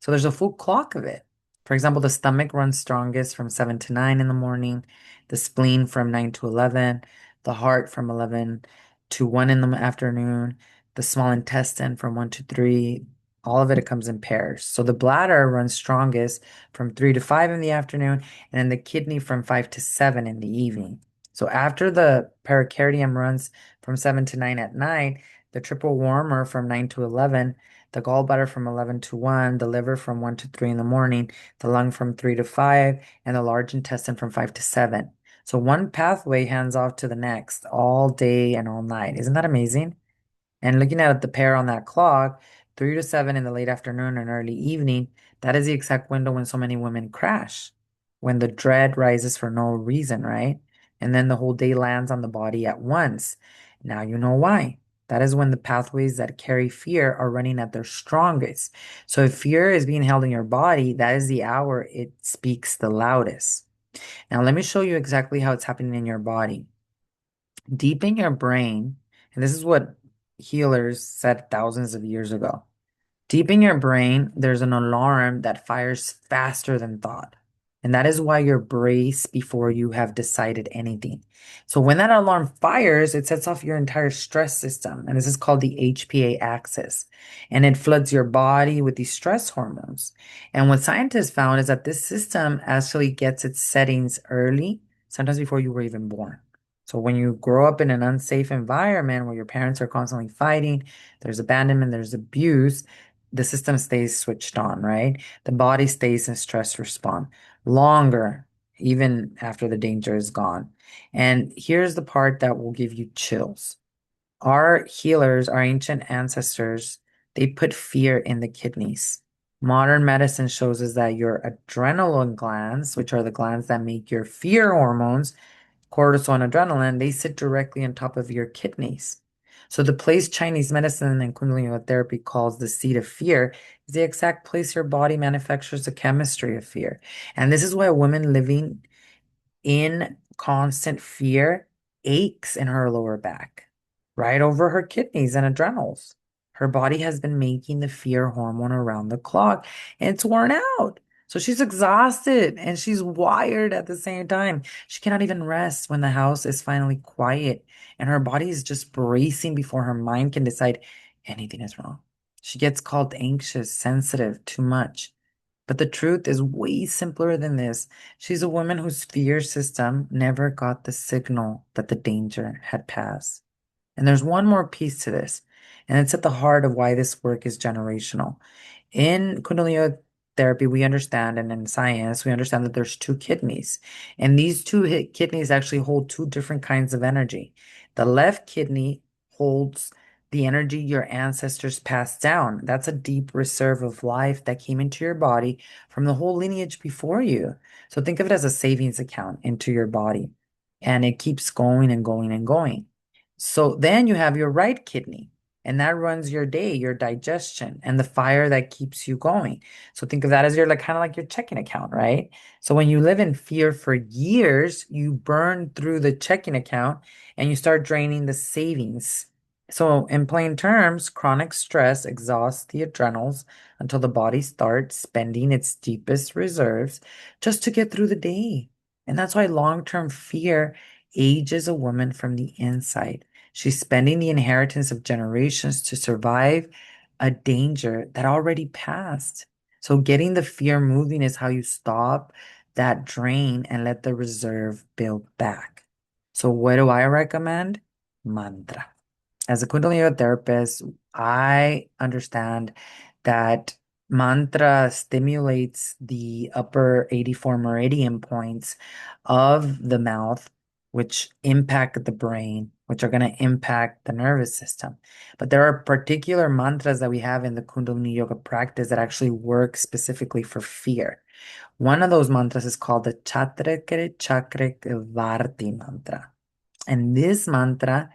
So there's a full clock of it. For example, the stomach runs strongest from 7 to 9 in the morning, the spleen from 9 to 11, the heart from 11 to 1 in the afternoon, the small intestine from 1 to 3. All of it, it comes in pairs. So the bladder runs strongest from 3 to 5 in the afternoon, and then the kidney from 5 to 7 in the evening. So after the pericardium runs from 7 to 9 at night, the triple warmer from 9 to 11, the gallbladder from 11 to 1, the liver from 1 to 3 in the morning, the lung from 3 to 5, and the large intestine from 5 to 7. So one pathway hands off to the next all day and all night. Isn't that amazing? And looking at the pair on that clock, 3 to 7 in the late afternoon and early evening, that is the exact window when so many women crash, when the dread rises for no reason, right? And then the whole day lands on the body at once. Now you know why. That is when the pathways that carry fear are running at their strongest. So if fear is being held in your body, that is the hour it speaks the loudest. Now let me show you exactly how it's happening in your body. Deep in your brain, and this is what healers said thousands of years ago. Deep in your brain, there's an alarm that fires faster than thought. And that is why you're braced before you have decided anything. So when that alarm fires, it sets off your entire stress system. And this is called the HPA axis. And it floods your body with these stress hormones. And what scientists found is that this system actually gets its settings early, sometimes before you were even born. So when you grow up in an unsafe environment where your parents are constantly fighting, there's abandonment, there's abuse, the system stays switched on, right? The body stays in stress response longer, even after the danger is gone. And here's the part that will give you chills. Our healers, our ancient ancestors, they put fear in the kidneys. Modern medicine shows us that your adrenal glands, which are the glands that make your fear hormones, cortisol and adrenaline, they sit directly on top of your kidneys. So the place Chinese medicine and Kundalini Yoga therapy calls the seat of fear is the exact place your body manufactures the chemistry of fear. And this is why a woman living in constant fear aches in her lower back, right over her kidneys and adrenals. Her body has been making the fear hormone around the clock and it's worn out. So she's exhausted and she's wired at the same time. She cannot even rest when the house is finally quiet and her body is just bracing before her mind can decide anything is wrong. She gets called anxious, sensitive, too much. But the truth is way simpler than this. She's a woman whose fear system never got the signal that the danger had passed. And there's one more piece to this, and it's at the heart of why this work is generational. In Kundalini therapy, we understand, and in science, we understand that there's two kidneys. And these two kidneys actually hold two different kinds of energy. The left kidney holds the energy your ancestors passed down. That's a deep reserve of life that came into your body from the whole lineage before you. So think of it as a savings account into your body, and it keeps going and going and going. So then you have your right kidney, and that runs your day, your digestion, and the fire that keeps you going. So think of that as your like kind of like your checking account, right? So when you live in fear for years, you burn through the checking account and you start draining the savings. So in plain terms, chronic stress exhausts the adrenals until the body starts spending its deepest reserves just to get through the day. And that's why long-term fear ages a woman from the inside. She's spending the inheritance of generations to survive a danger that already passed. So getting the fear moving is how you stop that drain and let the reserve build back. So what do I recommend? Mantra. As a Kundalini Yoga therapist, I understand that mantra stimulates the upper 84 meridian points of the mouth which impact the brain, which are going to impact the nervous system. But there are particular mantras that we have in the Kundalini Yoga practice that actually work specifically for fear. One of those mantras is called the Chatrikrit Chakrik Varti mantra. And this mantra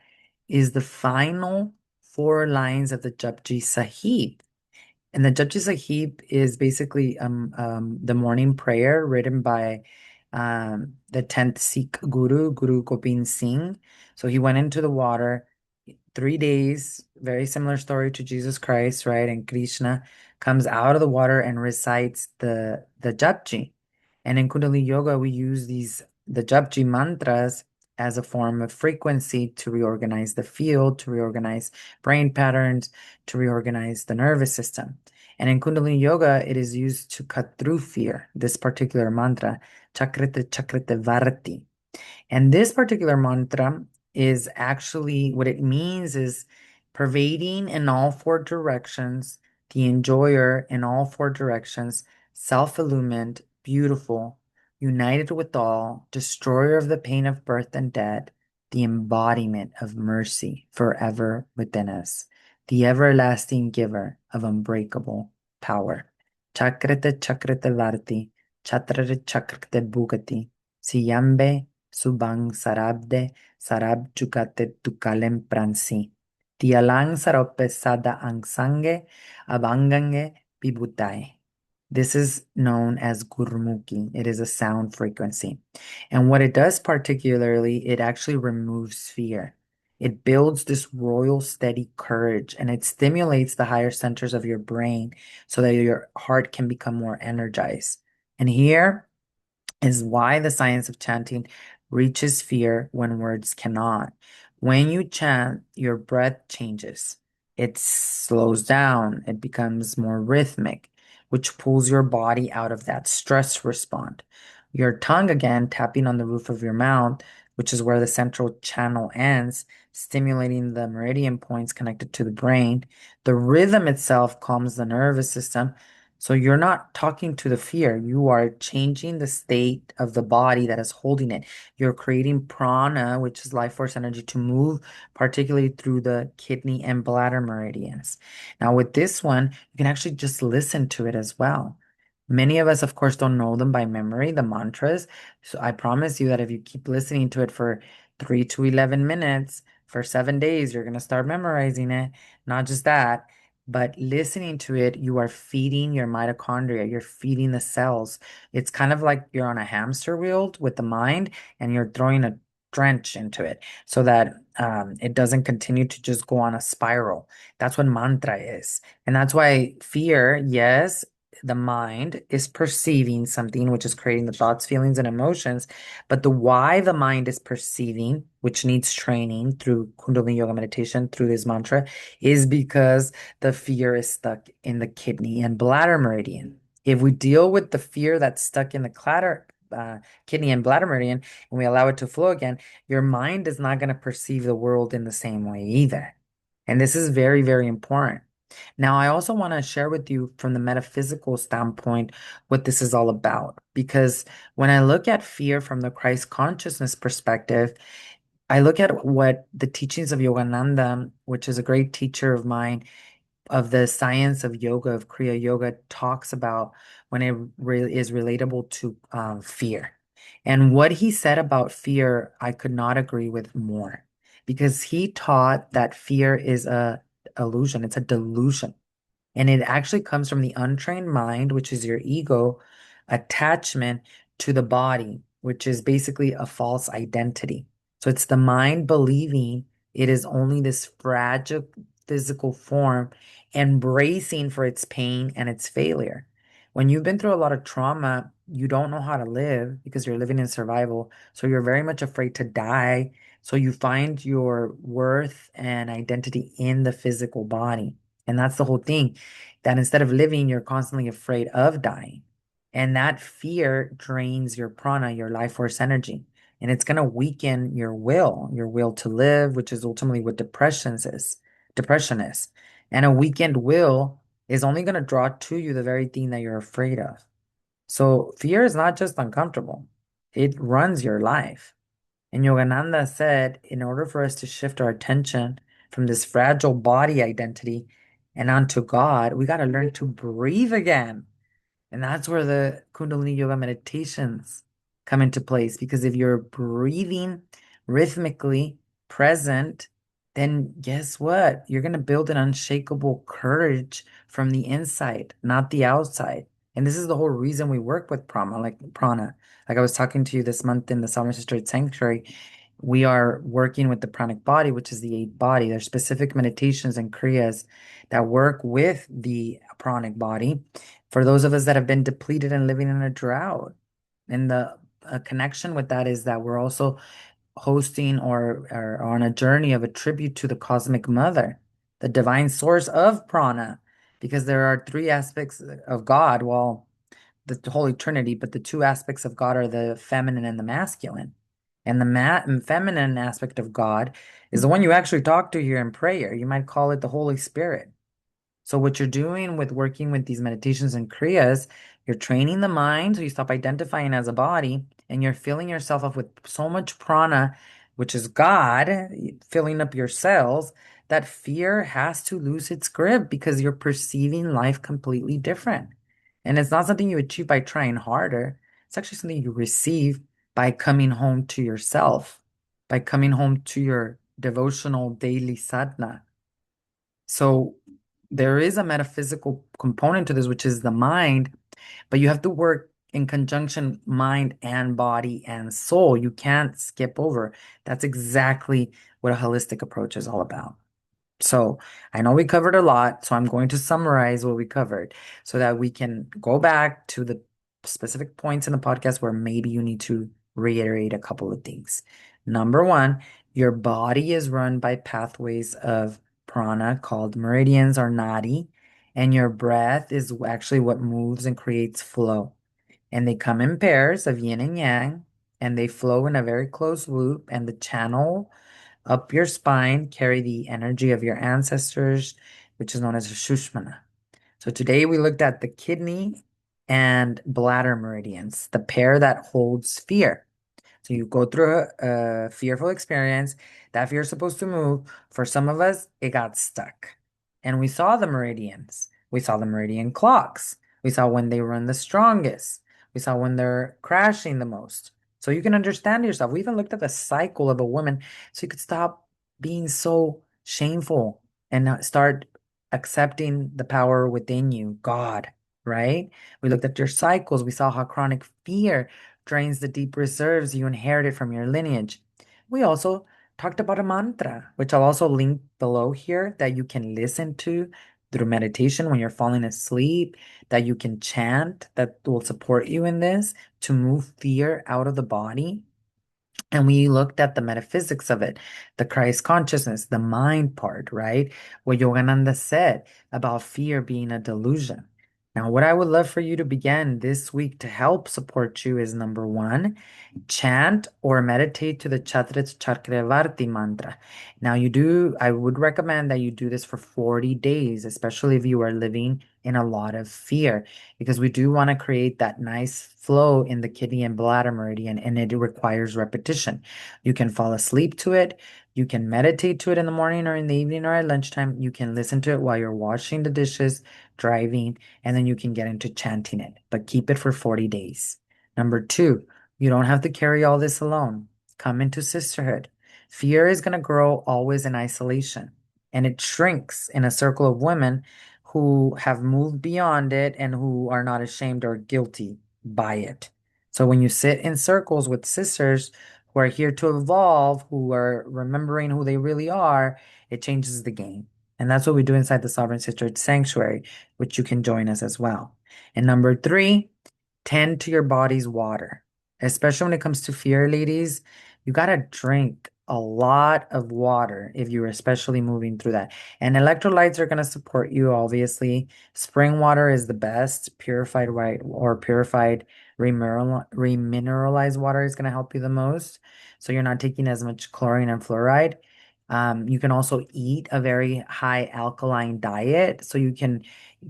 is the final four lines of the Japji Sahib. And the Japji Sahib is basically the morning prayer written by the 10th Sikh Guru, Guru Gobind Singh. So he went into the water 3 days, very similar story to Jesus Christ, right? And Krishna comes out of the water and recites the Japji. And in Kundalini Yoga, we use the Japji mantras as a form of frequency to reorganize the field, to reorganize brain patterns, to reorganize the nervous system. And in Kundalini Yoga, it is used to cut through fear, this particular mantra, Chakrita Chakrita Varti. And this particular mantra is actually what it means is pervading in all four directions, the enjoyer in all four directions, self-illumined, beautiful, united with all, destroyer of the pain of birth and death, the embodiment of mercy forever within us, the everlasting giver of unbreakable power. Chakrita Chakrita Varti, Chatrata Chakrita Bhugati, Siyambe Subang sarabde sarab chukate tukalem pransi. Tialang sarope sada angsange abangange pibutai. This is known as Gurmukhi. It is a sound frequency. And what it does particularly, it actually removes fear. It builds this royal steady courage and it stimulates the higher centers of your brain so that your heart can become more energized. And here is why the science of chanting reaches fear when words cannot. When you chant, your breath changes. It slows down. It becomes more rhythmic, which pulls your body out of that stress response. Your tongue, again, tapping on the roof of your mouth, which is where the central channel ends, stimulating the meridian points connected to the brain. The rhythm itself calms the nervous system, so you're not talking to the fear. You are changing the state of the body that is holding it. You're creating prana, which is life force energy, to move, particularly through the kidney and bladder meridians. Now, with this one, you can actually just listen to it as well. Many of us, of course, don't know them by memory, the mantras. So I promise you that if you keep listening to it for 3 to 11 minutes for 7 days, you're going to start memorizing it. Not just that, but listening to it, you are feeding your mitochondria, you're feeding the cells. It's kind of like you're on a hamster wheel with the mind and you're throwing a drench into it so that it doesn't continue to just go on a spiral. That's what mantra is. And that's why fear, yes, the mind is perceiving something, which is creating the thoughts, feelings, and emotions. But the why the mind is perceiving, which needs training through Kundalini Yoga meditation, through this mantra, is because the fear is stuck in the kidney and bladder meridian. If we deal with the fear that's stuck in the kidney and bladder meridian and we allow it to flow again, your mind is not going to perceive the world in the same way either. And this is very, very important. Now, I also want to share with you from the metaphysical standpoint what this is all about. Because when I look at fear from the Christ consciousness perspective, I look at what the teachings of Yogananda, which is a great teacher of mine, of the science of yoga, of Kriya Yoga, talks about when it really is relatable to fear. And what he said about fear, I could not agree with more because he taught that fear is a illusion, it's a delusion. And it actually comes from the untrained mind, which is your ego, attachment to the body, which is basically a false identity. So it's the mind believing it is only this fragile physical form and bracing for its pain and its failure. When you've been through a lot of trauma, you don't know how to live because you're living in survival. So you're very much afraid to die. So you find your worth and identity in the physical body. And that's the whole thing, that instead of living, you're constantly afraid of dying. And that fear drains your prana, your life force energy. And it's going to weaken your will to live, which is ultimately what depression is. And a weakened will is only going to draw to you the very thing that you're afraid of. So fear is not just uncomfortable. It runs your life. And Yogananda said, in order for us to shift our attention from this fragile body identity and onto God, we got to learn to breathe again. And that's where the Kundalini Yoga meditations come into place. Because if you're breathing rhythmically present, then guess what? You're going to build an unshakable courage from the inside, not the outside. And this is the whole reason we work with prana. Like I was talking to you this month in the Sovereign Sisterhood Sanctuary, we are working with the pranic body, which is the eighth body. There's specific meditations and kriyas that work with the pranic body for those of us that have been depleted and living in a drought. And the connection with that is that we're also hosting or on a journey of a tribute to the cosmic mother, the divine source of prana, because there are three aspects of God. Well, the Holy Trinity, but the two aspects of God are the feminine and the masculine. And the feminine aspect of God is the one you actually talk to here in prayer. You might call it the Holy Spirit. So what you're doing with working with these meditations and kriyas, you're training the mind so you stop identifying as a body and you're filling yourself up with so much prana, which is God filling up your cells, that fear has to lose its grip because you're perceiving life completely different. And it's not something you achieve by trying harder. It's actually something you receive by coming home to yourself, by coming home to your devotional daily sadhana. So there is a metaphysical component to this, which is the mind, but you have to work in conjunction mind and body and soul. You can't skip over. That's exactly what a holistic approach is all about. So I know we covered a lot, so I'm going to summarize what we covered so that we can go back to the specific points in the podcast where maybe you need to reiterate a couple of things. Number one, your body is run by pathways of prana called meridians or nadi, and your breath is actually what moves and creates flow. And they come in pairs of yin and yang, and they flow in a very close loop, and the channel up your spine carry the energy of your ancestors, which is known as Shushmana. So today we looked at the kidney and bladder meridians, the pair that holds fear. So you go through a fearful experience. That fear is supposed to move. For some of us, it got stuck. And we saw the meridians. We saw the meridian clocks. We saw when they run the strongest. We saw when they're crashing the most. So you can understand yourself. We even looked at the cycle of a woman so you could stop being so shameful and start accepting the power within you, God, right? We looked at your cycles. We saw how chronic fear drains the deep reserves you inherited from your lineage. We also talked about a mantra, which I'll also link below here that you can listen to through meditation when you're falling asleep, that you can chant that will support you in this to move fear out of the body. And we looked at the metaphysics of it, the Christ consciousness, the mind part, right? What Yogananda said about fear being a delusion. Now, what I would love for you to begin this week to help support you is number one, chant or meditate to the Chatrit Chakravarti mantra. Now, I would recommend that you do this for 40 days, especially if you are living in a lot of fear, because we do want to create that nice flow in the kidney and bladder meridian, and it requires repetition. You can fall asleep to it. You can meditate to it in the morning or in the evening or at lunchtime. You can listen to it while you're washing the dishes, driving, and then you can get into chanting it, but keep it for 40 days. Number two, you don't have to carry all this alone. Come into sisterhood. Fear is going to grow always in isolation, and it shrinks in a circle of women who have moved beyond it and who are not ashamed or guilty by it. So when you sit in circles with sisters who are here to evolve, who are remembering who they really are, it changes the game. And that's what we do inside the Sovereign Sisterhood Sanctuary, which you can join us as well. And number three, tend to your body's water, especially when it comes to fear, ladies. You got to drink a lot of water if you're especially moving through that. And electrolytes are going to support you, obviously. Spring water is the best. Purified white or purified remineralized water is going to help you the most. So you're not taking as much chlorine and fluoride. You can also eat a very high alkaline diet, so you can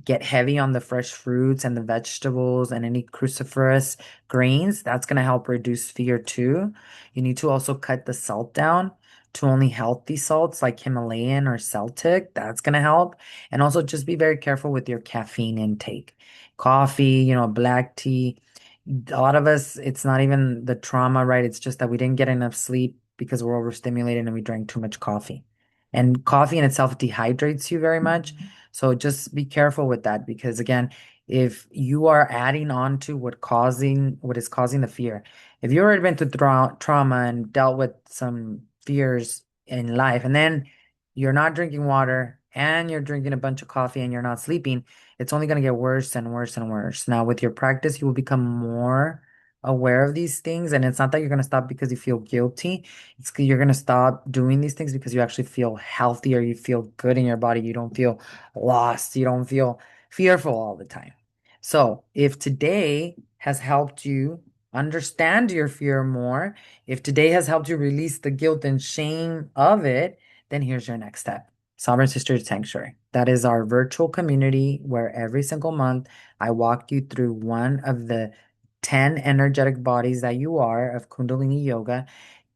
get heavy on the fresh fruits and the vegetables and any cruciferous grains. That's going to help reduce fear too. You need to also cut the salt down to only healthy salts like Himalayan or Celtic. That's going to help. And also just be very careful with your caffeine intake. Coffee, black tea. A lot of us, it's not even the trauma, right? It's just that we didn't get enough sleep because we're overstimulated and we drank too much coffee. And coffee in itself dehydrates you very much. So just be careful with that because again, if you are adding on to what is causing the fear, if you've already been through trauma and dealt with some fears in life, and then you're not drinking water and you're drinking a bunch of coffee and you're not sleeping, it's only going to get worse and worse and worse. Now, with your practice, you will become more aware of these things. And it's not that you're going to stop because you feel guilty. You're going to stop doing these things because you actually feel healthier. You feel good in your body. You don't feel lost. You don't feel fearful all the time. So, if today has helped you understand your fear more, if today has helped you release the guilt and shame of it, then here's your next step. Sovereign Sisters Sanctuary. That is our virtual community where every single month I walk you through one of the 10 energetic bodies that you are of Kundalini Yoga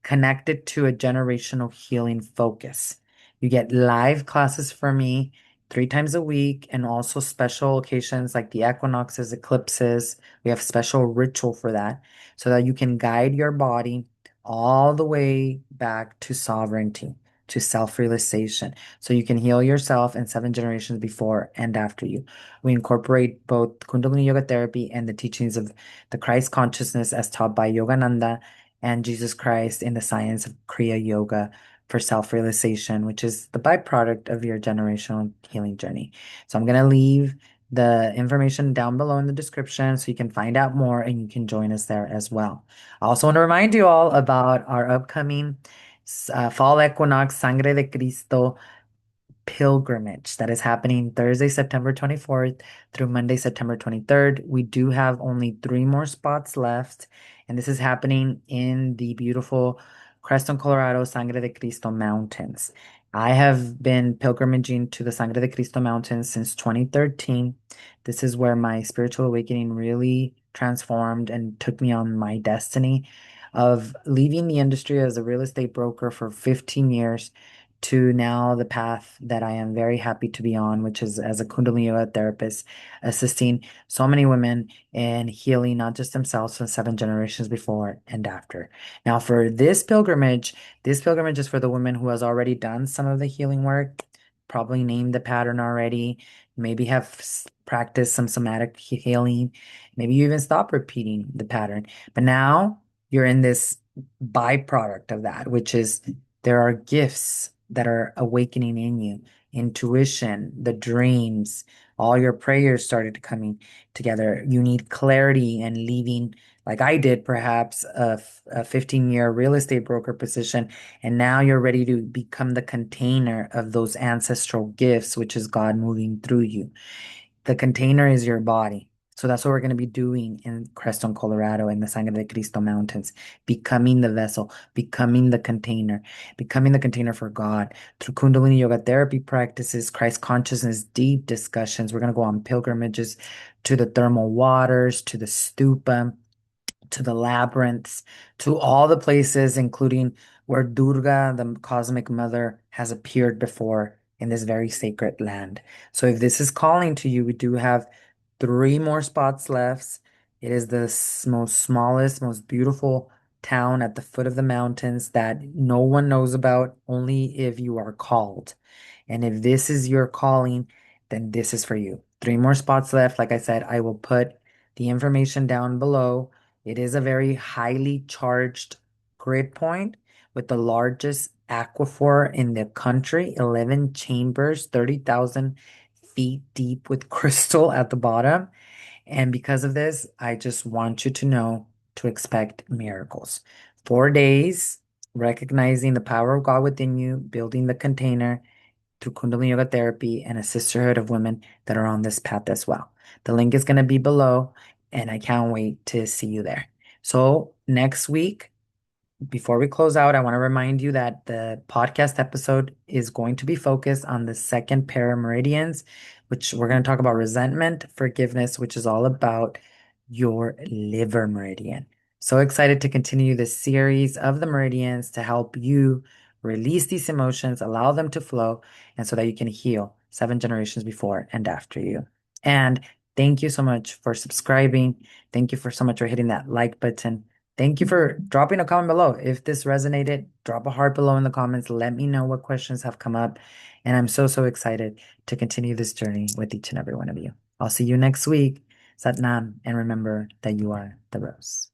connected to a generational healing focus. You get live classes from me 3 times a week and also special occasions like the equinoxes, eclipses. We have special ritual for that so that you can guide your body all the way back to sovereignty, to self-realization. So you can heal yourself and 7 generations before and after you. We incorporate both Kundalini Yoga therapy and the teachings of the Christ consciousness as taught by Yogananda and Jesus Christ in the science of Kriya Yoga for self-realization, which is the byproduct of your generational healing journey. So I'm going to leave the information down below in the description so you can find out more and you can join us there as well. I also want to remind you all about our upcoming fall equinox Sangre de Cristo pilgrimage that is happening Thursday, September 24th through Monday, September 23rd. We do have only 3 more spots left, and this is happening in the beautiful Creston, Colorado, Sangre de Cristo Mountains. I have been pilgrimaging to the Sangre de Cristo Mountains since 2013. This is where my spiritual awakening really transformed and took me on my destiny of leaving the industry as a real estate broker for 15 years to now the path that I am very happy to be on, which is as a Kundalini Yoga therapist, assisting so many women in healing not just themselves from 7 generations before and after. Now, for this pilgrimage is for the woman who has already done some of the healing work, probably named the pattern already, maybe have practiced some somatic healing, maybe you even stop repeating the pattern. But now you're in this byproduct of that, which is there are gifts that are awakening in you, intuition, the dreams, all your prayers started coming together. You need clarity and leaving, like I did, perhaps a 15-year real estate broker position. And now you're ready to become the container of those ancestral gifts, which is God moving through you. The container is your body. So that's what we're going to be doing in Creston, Colorado, in the Sangre de Cristo Mountains, becoming the vessel, becoming the container for God. Through Kundalini Yoga therapy practices, Christ consciousness, deep discussions. We're going to go on pilgrimages to the thermal waters, to the stupa, to the labyrinths, to all the places, including where Durga, the cosmic mother, has appeared before in this very sacred land. So if this is calling to you, we do have 3 more spots left. It is the most smallest, most beautiful town at the foot of the mountains that no one knows about, only if you are called. And if this is your calling, then this is for you. 3 more spots left. Like I said, I will put the information down below. It is a very highly charged grid point with the largest aquifer in the country, 11 chambers, 30,000 feet deep with crystal at the bottom. And because of this, I just want you to know to expect miracles. 4 days, recognizing the power of God within you, building the container through Kundalini Yoga therapy and a sisterhood of women that are on this path as well. The link is going to be below, and I can't wait to see you there. So next week, Before we close out, I want to remind you that the podcast episode is going to be focused on the second pair of meridians, which we're going to talk about resentment, forgiveness, which is all about your liver meridian. So excited to continue this series of the meridians to help you release these emotions, allow them to flow, and so that you can heal 7 generations before and after you. And thank you so much for subscribing. Thank you for so much for hitting that like button. Thank you for dropping a comment below. If this resonated, drop a heart below in the comments. Let me know what questions have come up. And I'm so, so excited to continue this journey with each and every one of you. I'll see you next week. Sat Nam, and remember that you are the rose.